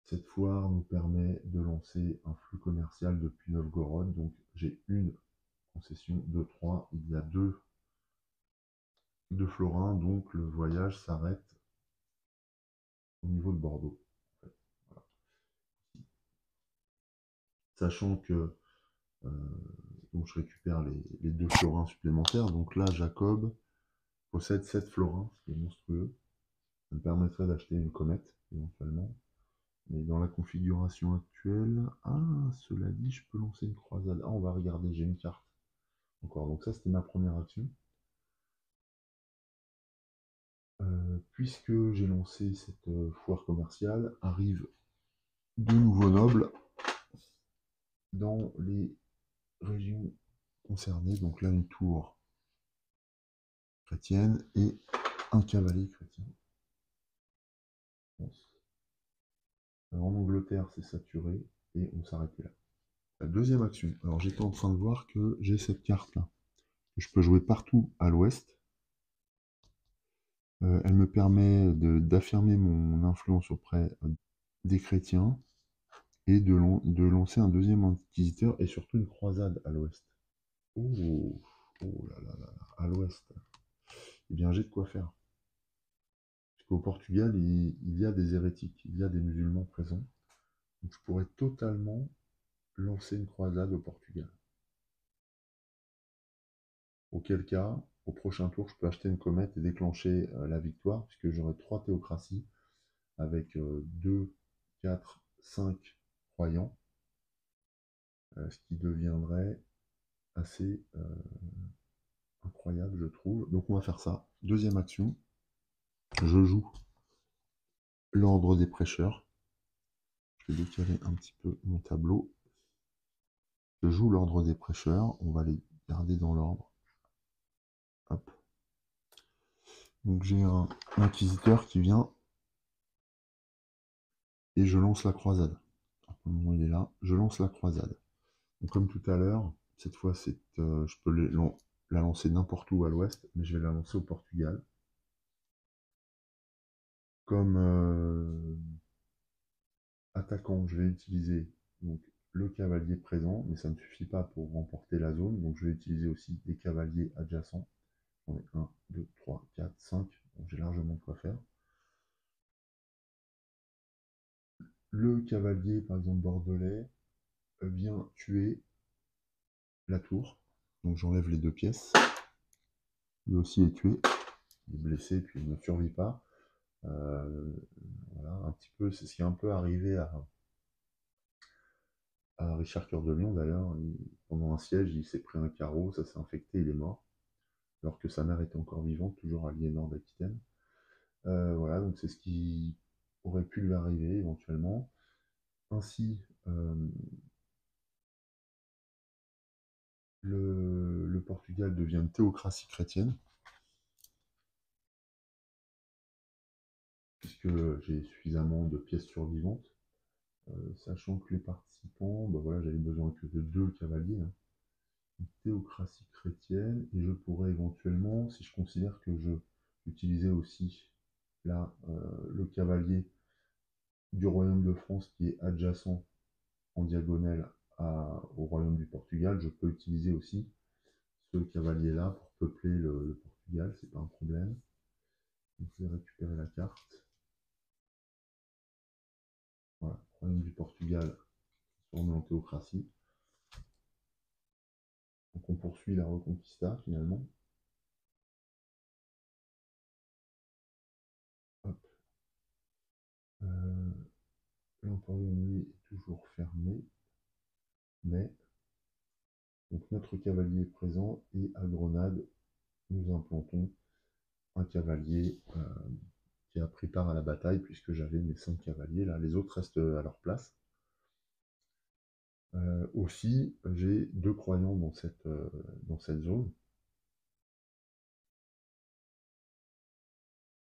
Cette foire nous permet de lancer un flux commercial depuis Novgorod. Donc j'ai une concession de 3. Il y a deux de florins, donc le voyage s'arrête au niveau de Bordeaux. En fait. Voilà. Sachant que donc je récupère les deux florins supplémentaires. Donc là, Jacob possède 7 florins, ce qui est monstrueux. Ça me permettrait d'acheter une comète, éventuellement. Mais dans la configuration actuelle, cela dit, je peux lancer une croisade. Ah, on va regarder, j'ai une carte. Encore, donc ça, c'était ma première action. Puisque j'ai lancé cette foire commerciale, arrivent deux nouveaux nobles dans les régions concernées. Donc là, une tour chrétienne et un cavalier chrétien. Alors, en Angleterre, c'est saturé et on s'arrête là. La deuxième action. Alors j'étais en train de voir que j'ai cette carte-là. Je peux jouer partout à l'ouest. Elle me permet d'affirmer mon influence auprès des chrétiens et de lancer un deuxième inquisiteur et surtout une croisade à l'ouest. Oh, oh là là là là, à l'ouest. Eh bien, j'ai de quoi faire. Parce qu'au Portugal, il y a des hérétiques, il y a des musulmans présents. Donc je pourrais totalement lancer une croisade au Portugal. Auquel cas, au prochain tour, je peux acheter une comète et déclencher la victoire, puisque j'aurai 3 théocraties avec 2, 4, 5 croyants, ce qui deviendrait assez incroyable, je trouve. Donc on va faire ça. Deuxième action, je joue l'ordre des prêcheurs. Je vais décaler un petit peu mon tableau. Je joue l'ordre des prêcheurs, on va les garder dans l'ordre. Hop. Donc j'ai un inquisiteur qui vient et je lance la croisade. Au moment où il est là, je lance la croisade. Donc, comme tout à l'heure, cette fois je peux la lancer n'importe où à l'ouest, mais je vais la lancer au Portugal. Comme attaquant, je vais utiliser donc, le cavalier présent, mais ça ne suffit pas pour remporter la zone, donc je vais utiliser aussi des cavaliers adjacents. J'en ai 1, 2, 3, 4, 5, donc j'ai largement de quoi faire. Le cavalier, par exemple bordelais, vient tuer la tour, donc j'enlève les deux pièces. Lui aussi est tué, il est blessé, puis il ne survit pas. Voilà, un petit peu, c'est ce qui est un peu arrivé à Richard Cœur de Lion d'ailleurs. Pendant un siège, il s'est pris un carreau, ça s'est infecté, il est mort. Alors que sa mère était encore vivante, toujours à Aliénor d'Aquitaine. Voilà, donc c'est ce qui aurait pu lui arriver éventuellement. Ainsi, le Portugal devient une théocratie chrétienne, puisque j'ai suffisamment de pièces survivantes, sachant que les participants, bah voilà, j'avais besoin que de 2 cavaliers, hein. Une théocratie chrétienne, et je pourrais éventuellement, si je considère que je utilisais aussi là le cavalier du royaume de France qui est adjacent en diagonale au royaume du Portugal, je peux utiliser aussi ce cavalier-là pour peupler le Portugal, c'est pas un problème. Donc, je vais récupérer la carte. Voilà, royaume du Portugal transformé en théocratie. Donc on poursuit la Reconquista finalement. Hop. L'Emporio Nuit est toujours fermé, mais donc notre cavalier est présent et à Grenade, nous implantons un cavalier qui a pris part à la bataille puisque j'avais mes 5 cavaliers là, les autres restent à leur place. Aussi, j'ai 2 croyants dans cette zone.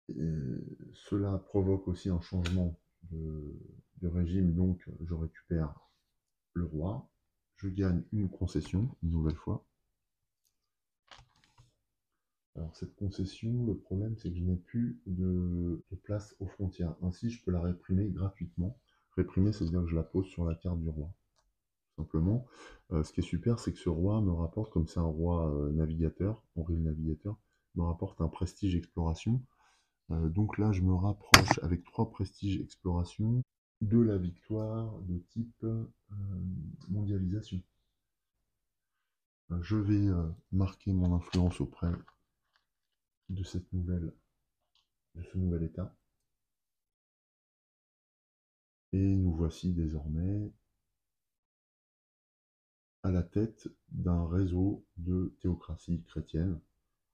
Cela provoque aussi un changement de régime, donc je récupère le roi, je gagne une concession, une nouvelle fois. Alors cette concession, le problème c'est que je n'ai plus de place aux frontières. Ainsi, je peux la réprimer gratuitement. Réprimer, ça veut dire que je la pose sur la carte du roi. Simplement, ce qui est super, c'est que ce roi me rapporte, comme c'est un roi navigateur, Henri le Navigateur, me rapporte un prestige exploration. Donc là, je me rapproche avec 3 prestiges exploration de la victoire de type mondialisation. Je vais marquer mon influence auprès de ce nouvel état. Et nous voici désormais à la tête d'un réseau de théocratie chrétienne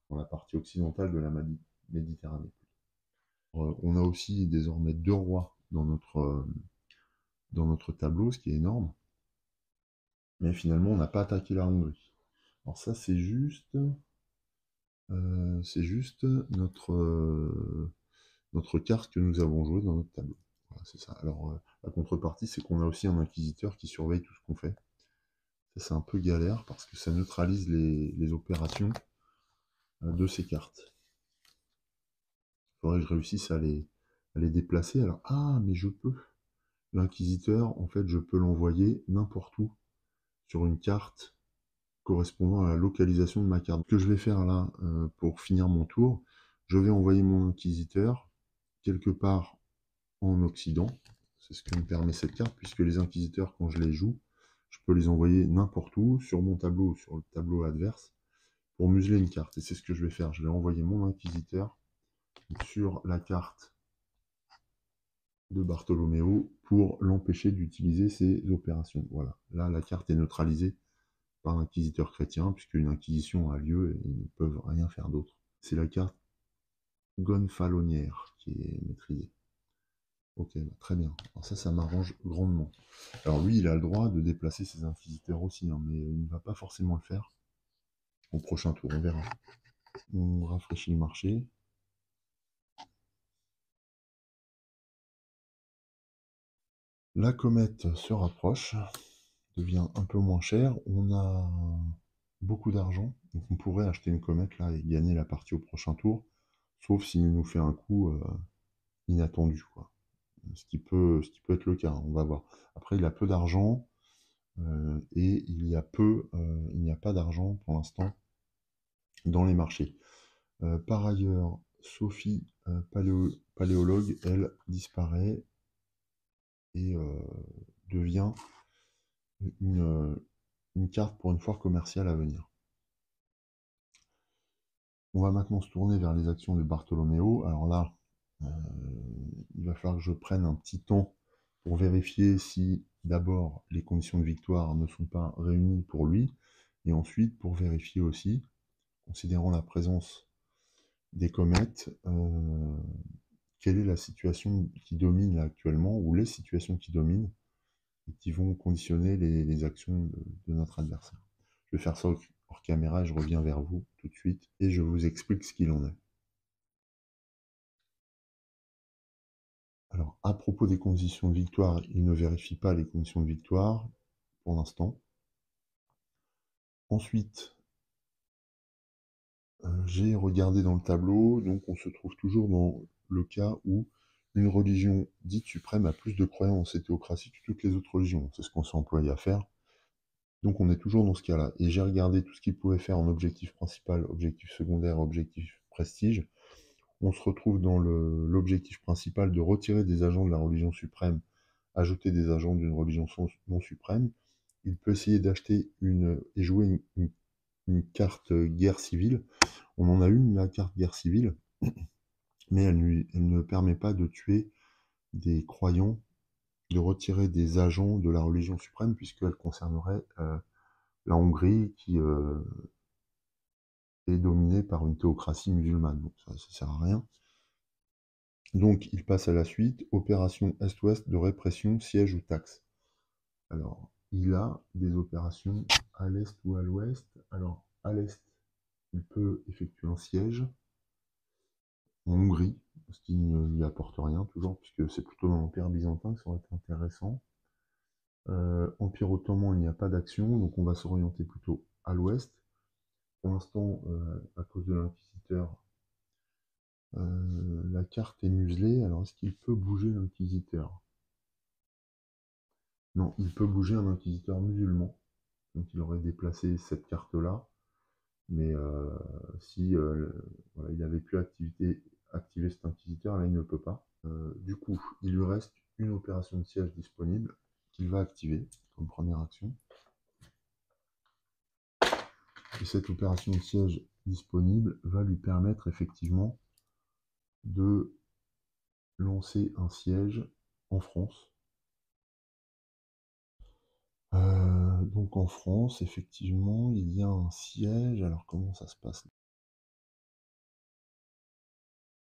dans la partie occidentale de la Méditerranée. On a aussi désormais 2 rois dans notre tableau, ce qui est énorme. Mais finalement, on n'a pas attaqué la Hongrie. Alors ça, c'est juste notre carte que nous avons jouée dans notre tableau. Voilà, c'est ça. Alors, la contrepartie, c'est qu'on a aussi un inquisiteur qui surveille tout ce qu'on fait. Ça, c'est un peu galère parce que ça neutralise les opérations de ces cartes. Il faudrait que je réussisse à les déplacer. Alors, ah, mais je peux. L'inquisiteur, en fait, je peux l'envoyer n'importe où sur une carte correspondant à la localisation de ma carte. Ce que je vais faire là, pour finir mon tour, je vais envoyer mon inquisiteur quelque part en Occident. C'est ce que me permet cette carte, puisque les inquisiteurs, quand je les joue, je peux les envoyer n'importe où, sur mon tableau ou sur le tableau adverse, pour museler une carte. Et c'est ce que je vais faire. Je vais envoyer mon inquisiteur sur la carte de Bartholoméo pour l'empêcher d'utiliser ses opérations. Voilà. Là, la carte est neutralisée par l'inquisiteur chrétien, puisqu'une inquisition a lieu et ils ne peuvent rien faire d'autre. C'est la carte gonfalonière qui est maîtrisée. Ok, bah, très bien. Alors ça m'arrange grandement. Alors lui, il a le droit de déplacer ses inquisiteurs aussi, hein, mais il ne va pas forcément le faire au prochain tour, on verra. On rafraîchit le marché. La comète se rapproche, devient un peu moins chère. On a beaucoup d'argent, donc on pourrait acheter une comète là et gagner la partie au prochain tour, sauf s'il nous fait un coup inattendu, quoi. Ce qui peut être le cas, hein, on va voir. Après, il a peu d'argent et il n'y a pas d'argent pour l'instant dans les marchés. Par ailleurs, Sophie, paléologue, elle disparaît et devient une carte pour une foire commerciale à venir. On va maintenant se tourner vers les actions de Bartholoméo. Alors là, il va falloir que je prenne un petit temps pour vérifier si d'abord les conditions de victoire ne sont pas réunies pour lui, et ensuite pour vérifier aussi, considérant la présence des comètes, quelle est la situation qui domine là, actuellement, ou les situations qui dominent, et qui vont conditionner les actions de notre adversaire. Je vais faire ça hors caméra et je reviens vers vous tout de suite, et je vous explique ce qu'il en est. Alors, à propos des conditions de victoire, il ne vérifie pas les conditions de victoire pour l'instant. Ensuite, j'ai regardé dans le tableau, donc on se trouve toujours dans le cas où une religion dite suprême a plus de croyants en cette théocratie que toutes les autres religions. C'est ce qu'on s'est employé à faire. Donc on est toujours dans ce cas-là. Et j'ai regardé tout ce qu'il pouvait faire en objectif principal, objectif secondaire, objectif prestige. On se retrouve dans l'objectif principal de retirer des agents de la religion suprême, ajouter des agents d'une religion non suprême. Il peut essayer d'acheter et jouer une carte guerre civile. On en a une, la carte guerre civile, mais elle ne permet pas de tuer des croyants, de retirer des agents de la religion suprême, puisqu'elle concernerait la Hongrie qui est dominée par une théocratie musulmane. Donc ça sert à rien. Donc il passe à la suite, opération Est-Ouest de répression, siège ou taxe. Alors, il a des opérations à l'Est ou à l'Ouest. Alors, à l'Est, il peut effectuer un siège en Hongrie, ce qui ne lui apporte rien, toujours, puisque c'est plutôt dans l'Empire byzantin que ça aurait été intéressant. Empire ottoman, il n'y a pas d'action, donc on va s'orienter plutôt à l'ouest. Pour l'instant, à cause de l'inquisiteur, la carte est muselée. Alors, est-ce qu'il peut bouger l'inquisiteur? Non, il peut bouger un inquisiteur musulman. Donc, il aurait déplacé cette carte-là. Mais si voilà, il avait pu activer cet inquisiteur, là, il ne peut pas. Du coup, il lui reste une opération de siège disponible qu'il va activer comme première action. Et cette opération de siège disponible va lui permettre effectivement de lancer un siège en France. Donc en France, effectivement, il y a un siège. Alors comment ça se passe?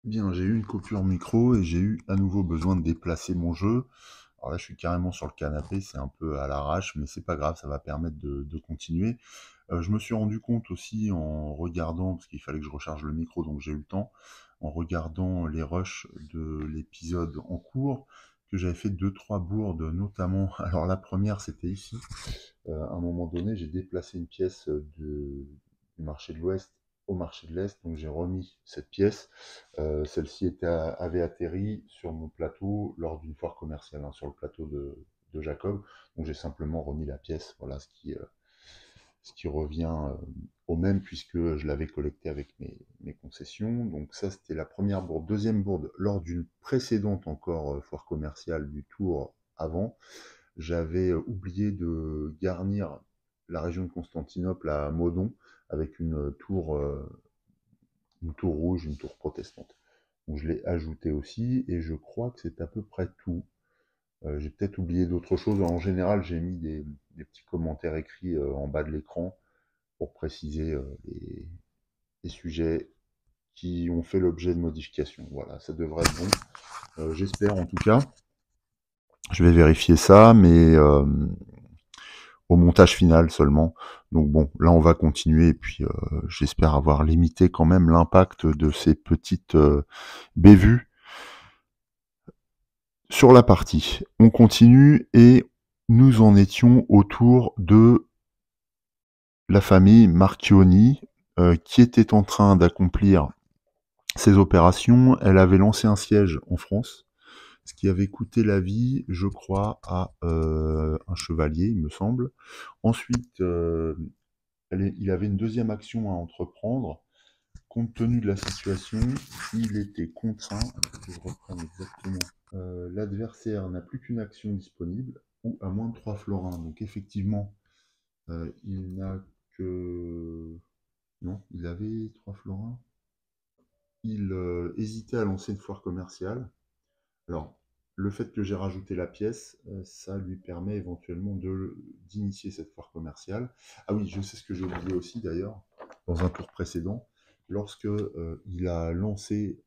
Bien, j'ai eu une coupure micro et j'ai eu à nouveau besoin de déplacer mon jeu. Alors là, je suis carrément sur le canapé, c'est un peu à l'arrache, mais c'est pas grave, ça va permettre de continuer. Je me suis rendu compte aussi en regardant, parce qu'il fallait que je recharge le micro, donc j'ai eu le temps, en regardant les rushs de l'épisode en cours, que j'avais fait 2-3 bourdes, notamment, alors la première c'était ici, à un moment donné j'ai déplacé une pièce du marché de l'Ouest au marché de l'Est, donc j'ai remis cette pièce. Celle-ci avait atterri sur mon plateau lors d'une foire commerciale, hein, sur le plateau de Jacob, donc j'ai simplement remis la pièce, voilà ce qui revient au même puisque je l'avais collecté avec mes concessions. Donc ça c'était la première bourde. Deuxième bourde, lors d'une précédente encore foire commerciale du tour avant, j'avais oublié de garnir la région de Constantinople à Modon avec une tour rouge, une tour protestante. Donc je l'ai ajouté aussi et je crois que c'est à peu près tout. J'ai peut-être oublié d'autres choses. En général, j'ai mis des petits commentaires écrits en bas de l'écran pour préciser les sujets qui ont fait l'objet de modifications. Voilà, ça devrait être bon. J'espère en tout cas. Je vais vérifier ça, mais au montage final seulement. Donc bon, là on va continuer et puis j'espère avoir limité quand même l'impact de ces petites bévues sur la partie. On continue et nous en étions autour de la famille Marchionni qui était en train d'accomplir ses opérations. Elle avait lancé un siège en France, ce qui avait coûté la vie, je crois, à un chevalier, il me semble. Ensuite, il avait une deuxième action à entreprendre. Compte tenu de la situation, il était contraint, que je reprenne exactement, l'adversaire n'a plus qu'une action disponible, ou à moins de 3 florins. Donc effectivement, il n'a que... Non, il avait 3 florins. Il hésitait à lancer une foire commerciale. Alors, le fait que j'ai rajouté la pièce, ça lui permet éventuellement d'initier cette foire commerciale. Ah oui, je sais ce que j'ai oublié aussi d'ailleurs, dans un tour précédent, lorsque il a lancé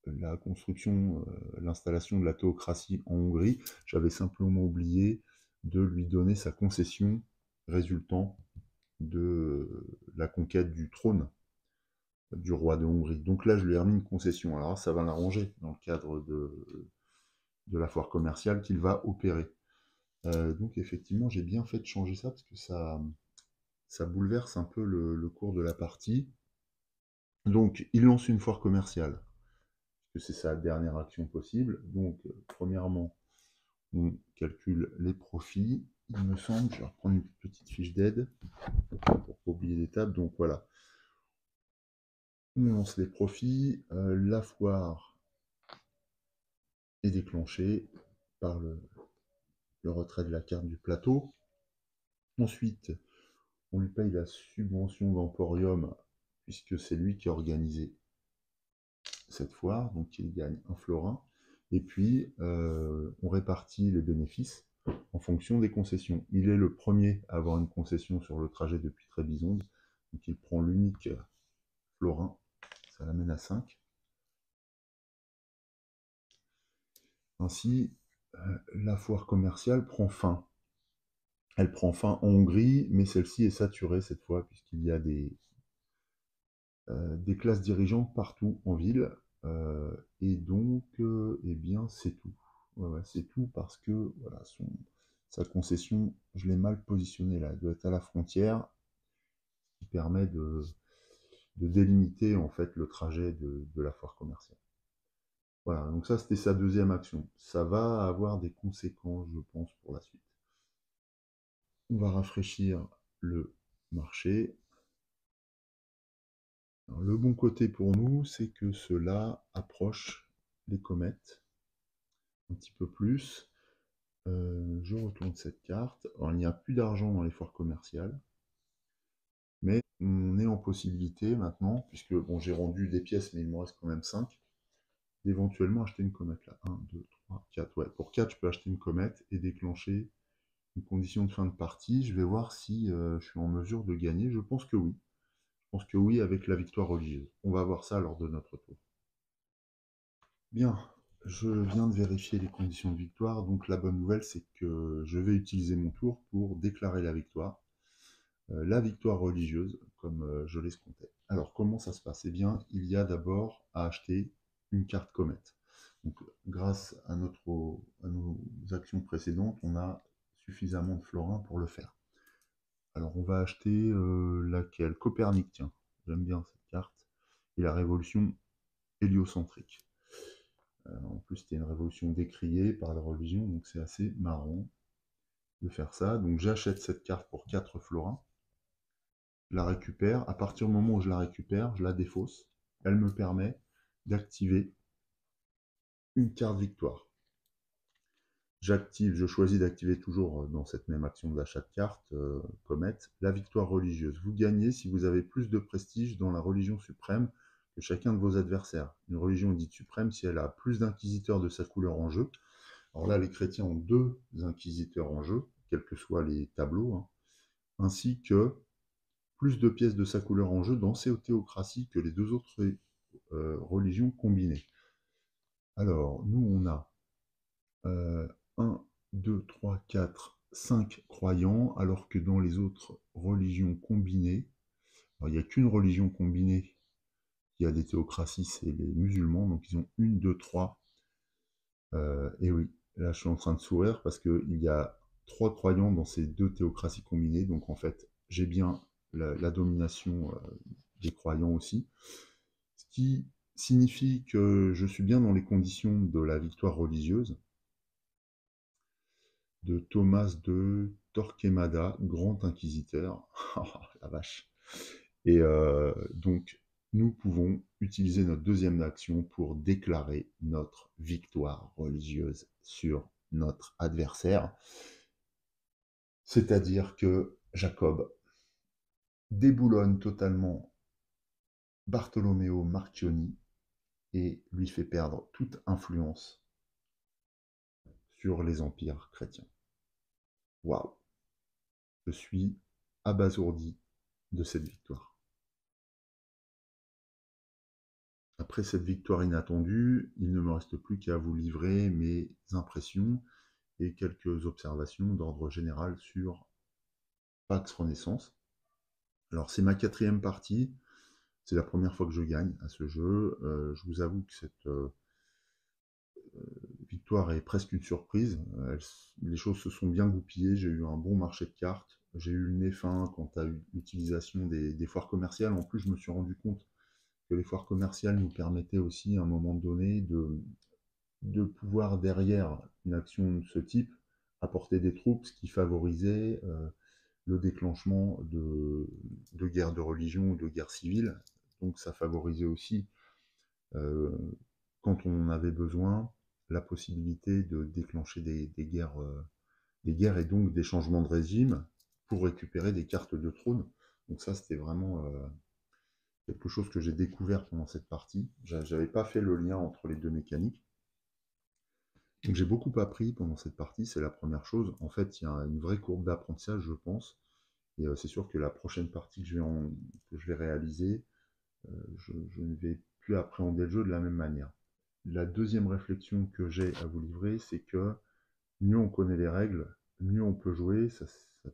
la construction, l'installation de la théocratie en Hongrie, j'avais simplement oublié de lui donner sa concession résultant de la conquête du trône du roi de Hongrie. Donc là, je lui ai remis une concession. Alors ça va l'arranger dans le cadre de la foire commerciale qu'il va opérer. Donc effectivement, j'ai bien fait de changer ça parce que ça bouleverse un peu le cours de la partie. Donc, il lance une foire commerciale, parce que c'est sa dernière action possible. Donc, premièrement, on calcule les profits. Il me semble, je vais reprendre une petite fiche d'aide pour ne pas oublier d'étapes. Donc voilà, on lance les profits. La foire est déclenchée par le retrait de la carte du plateau. Ensuite, On lui paye la subvention d'Emporium, puisque c'est lui qui a organisé cette foire, donc il gagne un florin. Et puis, on répartit les bénéfices en fonction des concessions. Il est le premier à avoir une concession sur le trajet depuis Trébizonde, donc il prend l'unique florin, ça l'amène à 5. Ainsi, la foire commerciale prend fin. Elle prend fin en Hongrie, mais celle-ci est saturée cette fois, puisqu'il y a des classes dirigeantes partout en ville. Et donc, eh bien, c'est tout. Ouais, ouais, c'est tout parce que voilà, sa concession, je l'ai mal positionnée là. Elle doit être à la frontière, qui permet de délimiter en fait le trajet de la foire commerciale. Voilà, donc ça c'était sa deuxième action. Ça va avoir des conséquences, je pense, pour la suite. On va rafraîchir le marché. Alors, le bon côté pour nous, c'est que cela approche les comètes un petit peu plus. Je retourne cette carte. Alors, il n'y a plus d'argent dans les foires commerciales, mais on est en possibilité maintenant, puisque bon, j'ai rendu des pièces, mais il me reste quand même 5, d'éventuellement acheter une comète là. 1, 2, 3, 4. Ouais, pour 4, je peux acheter une comète et déclencher une condition de fin de partie. Je vais voir si je suis en mesure de gagner. Je pense que oui. Je pense que oui avec la victoire religieuse. On va voir ça lors de notre tour. Bien, je viens de vérifier les conditions de victoire, donc la bonne nouvelle c'est que je vais utiliser mon tour pour déclarer la victoire religieuse, comme je l'escomptais. Alors comment ça se passe? Eh bien, il y a d'abord à acheter une carte comète. Donc grâce à nos actions précédentes, on a suffisamment de florins pour le faire. Alors on va acheter laquelle? Copernic, tiens, j'aime bien cette carte. Et la révolution héliocentrique. En plus, c'était une révolution décriée par la religion, donc c'est assez marrant de faire ça. Donc j'achète cette carte pour 4 florins, je la récupère. À partir du moment où je la récupère, je la défausse. Elle me permet d'activer une carte victoire. Je choisis d'activer toujours dans cette même action d'achat de carte, comète, la victoire religieuse. Vous gagnez si vous avez plus de prestige dans la religion suprême que chacun de vos adversaires. Une religion est dite suprême si elle a plus d'inquisiteurs de sa couleur en jeu. Alors là, les chrétiens ont 2 inquisiteurs en jeu, quels que soient les tableaux, hein, ainsi que plus de pièces de sa couleur en jeu dans ces théocraties que les 2 autres religions combinées. Alors, nous, on a 1, 2, 3, 4, 5 croyants, alors que dans les autres religions combinées, alors, il n'y a qu'une religion combinée qui a des théocraties, c'est les musulmans, donc ils ont 1, 2, 3. Et oui, là je suis en train de sourire parce qu'il y a 3 croyants dans ces 2 théocraties combinées, donc en fait j'ai bien la domination des croyants aussi, ce qui signifie que je suis bien dans les conditions de la victoire religieuse de Thomas de Torquemada, grand inquisiteur. Oh, la vache. Et donc, nous pouvons utiliser notre deuxième action pour déclarer notre victoire religieuse sur notre adversaire. C'est-à-dire que Jacob déboulonne totalement Bartolomeo Marchionni et lui fait perdre toute influence sur les empires chrétiens. Waouh! Je suis abasourdi de cette victoire. Après cette victoire inattendue, il ne me reste plus qu'à vous livrer mes impressions et quelques observations d'ordre général sur Pax Renaissance. Alors c'est ma 4e partie, c'est la première fois que je gagne à ce jeu. Je vous avoue que cette victoire est presque une surprise. Les choses se sont bien goupillées, j'ai eu un bon marché de cartes, j'ai eu le nez fin quant à l'utilisation des foires commerciales. En plus, je me suis rendu compte que les foires commerciales nous permettaient aussi à un moment donné de pouvoir, derrière une action de ce type, apporter des troupes, ce qui favorisait le déclenchement de guerres de religion ou de guerres civiles. Donc ça favorisait aussi, quand on avait besoin, la possibilité de déclencher des guerres et donc des changements de régime pour récupérer des cartes de trône. Donc ça, c'était vraiment quelque chose que j'ai découvert pendant cette partie. J'avais pas fait le lien entre les deux mécaniques. Donc j'ai beaucoup appris pendant cette partie, c'est la première chose. En fait, il y a une vraie courbe d'apprentissage, je pense. Et c'est sûr que la prochaine partie que je vais réaliser, je ne vais plus appréhender le jeu de la même manière. La deuxième réflexion que j'ai à vous livrer, c'est que mieux on connaît les règles, mieux on peut jouer. Ça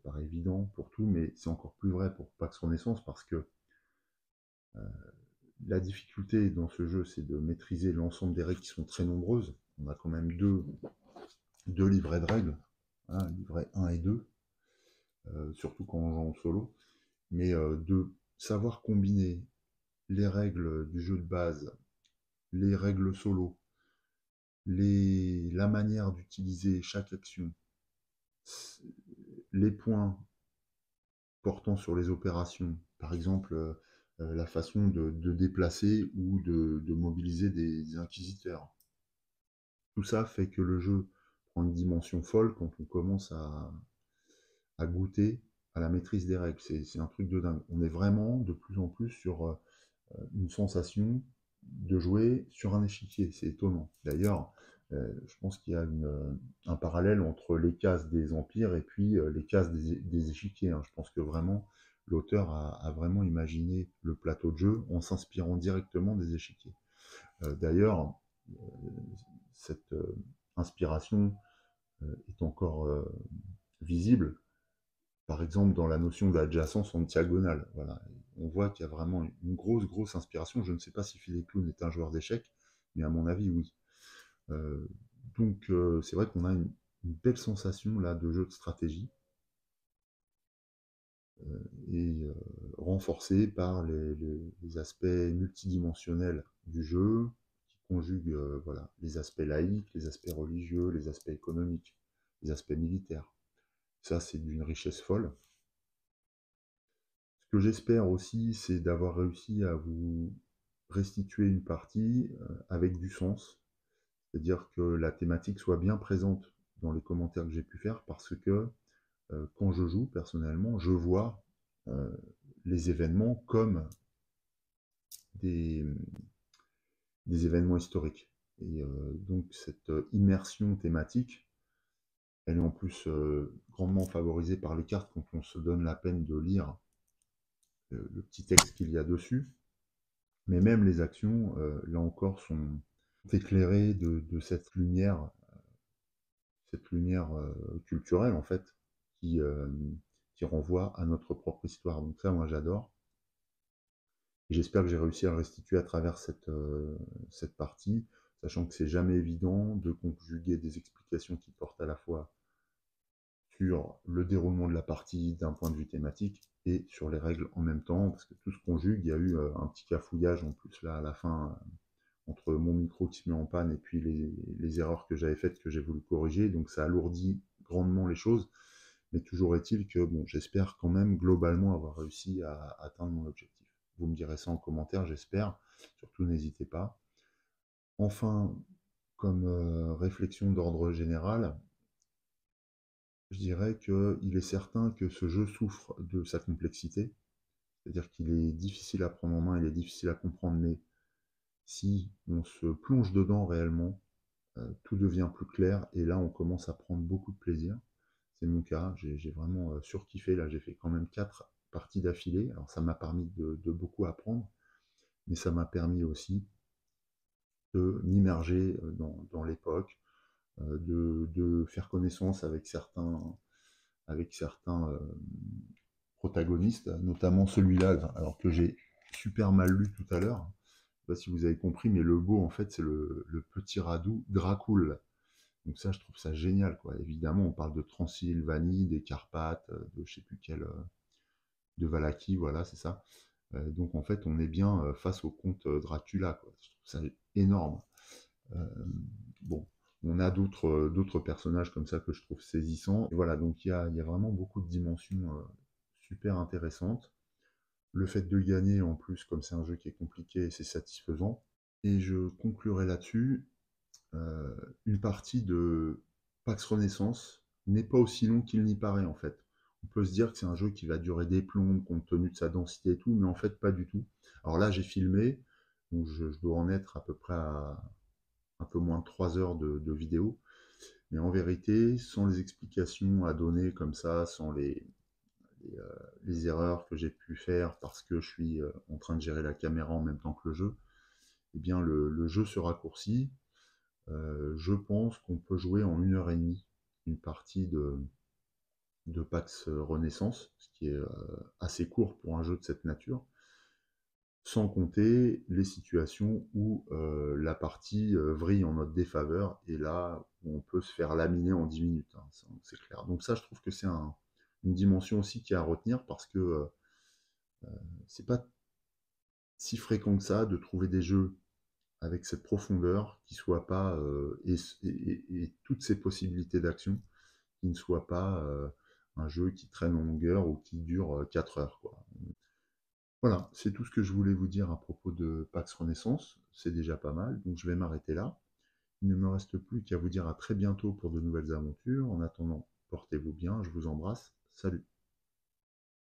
paraît évident pour tout, mais c'est encore plus vrai pour Pax Renaissance parce que la difficulté dans ce jeu, c'est de maîtriser l'ensemble des règles qui sont très nombreuses. On a quand même deux livrets de règles, hein, livret 1 et 2, surtout quand on joue en solo. Mais de savoir combiner les règles du jeu de base, les règles solo, la manière d'utiliser chaque action, les points portant sur les opérations, par exemple la façon de déplacer ou de mobiliser des inquisiteurs. Tout ça fait que le jeu prend une dimension folle quand on commence à goûter à la maîtrise des règles. C'est un truc de dingue. On est vraiment de plus en plus sur une sensation de jouer sur un échiquier. C'est étonnant. D'ailleurs, je pense qu'il y a un parallèle entre les cases des empires et puis les cases des échiquiers. Hein. Je pense que vraiment, l'auteur a vraiment imaginé le plateau de jeu en s'inspirant directement des échiquiers. D'ailleurs, euh, cette inspiration est encore visible, par exemple dans la notion d'adjacence en diagonale. Voilà. On voit qu'il y a vraiment une grosse inspiration. Je ne sais pas si Philippe Clown est un joueur d'échecs, mais à mon avis, oui. Euh, donc c'est vrai qu'on a une belle sensation là de jeu de stratégie et renforcée par les aspects multidimensionnels du jeu qui conjuguent voilà, les aspects laïques, les aspects religieux, les aspects économiques, les aspects militaires. Ça, c'est d'une richesse folle. Ce que j'espère aussi, c'est d'avoir réussi à vous restituer une partie avec du sens, c'est-à-dire que la thématique soit bien présente dans les commentaires que j'ai pu faire, parce que quand je joue, personnellement, je vois euh, les événements comme des, des événements historiques. Et donc cette immersion thématique, elle est en plus grandement favorisée par les cartes quand on se donne la peine de lire le petit texte qu'il y a dessus. Mais même les actions, là encore, sont éclairées de cette lumière culturelle, en fait, qui, euh, qui renvoie à notre propre histoire. Donc ça, moi, j'adore. Et j'espère que j'ai réussi à le restituer à travers cette partie, sachant que c'est jamais évident de conjuguer des explications qui portent à la fois sur le déroulement de la partie d'un point de vue thématique et sur les règles en même temps, parce que tout se conjugue. Il y a eu un petit cafouillage en plus là à la fin entre mon micro qui se met en panne et puis les erreurs que j'avais faites que j'ai voulu corriger, donc ça alourdit grandement les choses. Mais toujours est-il que bon, j'espère quand même globalement avoir réussi à atteindre mon objectif. Vous me direz ça en commentaire, j'espère. Surtout n'hésitez pas. Enfin, comme réflexion d'ordre général, je dirais qu'il est certain que ce jeu souffre de sa complexité, c'est-à-dire qu'il est difficile à prendre en main, il est difficile à comprendre, mais si on se plonge dedans réellement, tout devient plus clair et là on commence à prendre beaucoup de plaisir. C'est mon cas, j'ai vraiment surkiffé, là j'ai fait quand même 4 parties d'affilée, alors ça m'a permis de beaucoup apprendre, mais ça m'a permis aussi de m'immerger dans l'époque, de faire connaissance avec certains protagonistes, notamment celui-là, alors que j'ai super mal lu tout à l'heure. Je ne sais pas si vous avez compris, mais le beau, en fait, c'est le petit radou Dracul. Donc ça, je trouve ça génial, quoi. Évidemment, on parle de Transylvanie, des Carpates, de je sais plus quel, de Valaquie, voilà, c'est ça. Donc en fait, on est bien face au comte Dracula, quoi. Je trouve ça énorme. Euh, bon, on a d'autres personnages comme ça que je trouve saisissants. Et voilà, donc il y a vraiment beaucoup de dimensions super intéressantes. Le fait de gagner, en plus, comme c'est un jeu qui est compliqué, c'est satisfaisant. Et je conclurai là-dessus. Euh, une partie de Pax Renaissance n'est pas aussi long qu'il n'y paraît, en fait. On peut se dire que c'est un jeu qui va durer des plombes compte tenu de sa densité et tout, mais en fait pas du tout. Alors là j'ai filmé, donc je dois en être à peu près à un peu moins de 3 heures de vidéo, mais en vérité, sans les explications à donner comme ça, sans les, euh, les erreurs que j'ai pu faire parce que je suis en train de gérer la caméra en même temps que le jeu, eh bien le jeu se raccourcit. Je pense qu'on peut jouer en 1 heure et demie une partie de Pax Renaissance, ce qui est assez court pour un jeu de cette nature, sans compter les situations où la partie vrille en notre défaveur, et là, où on peut se faire laminer en 10 minutes, hein, c'est clair. Donc ça, je trouve que c'est une dimension aussi qui est à retenir, parce que c'est pas si fréquent que ça de trouver des jeux avec cette profondeur qui soient pas, et toutes ces possibilités d'action, qui ne soient pas un jeu qui traîne en longueur ou qui dure 4 heures, quoi. Voilà, c'est tout ce que je voulais vous dire à propos de Pax Renaissance. C'est déjà pas mal, donc je vais m'arrêter là. Il ne me reste plus qu'à vous dire à très bientôt pour de nouvelles aventures. En attendant, portez-vous bien, je vous embrasse. Salut.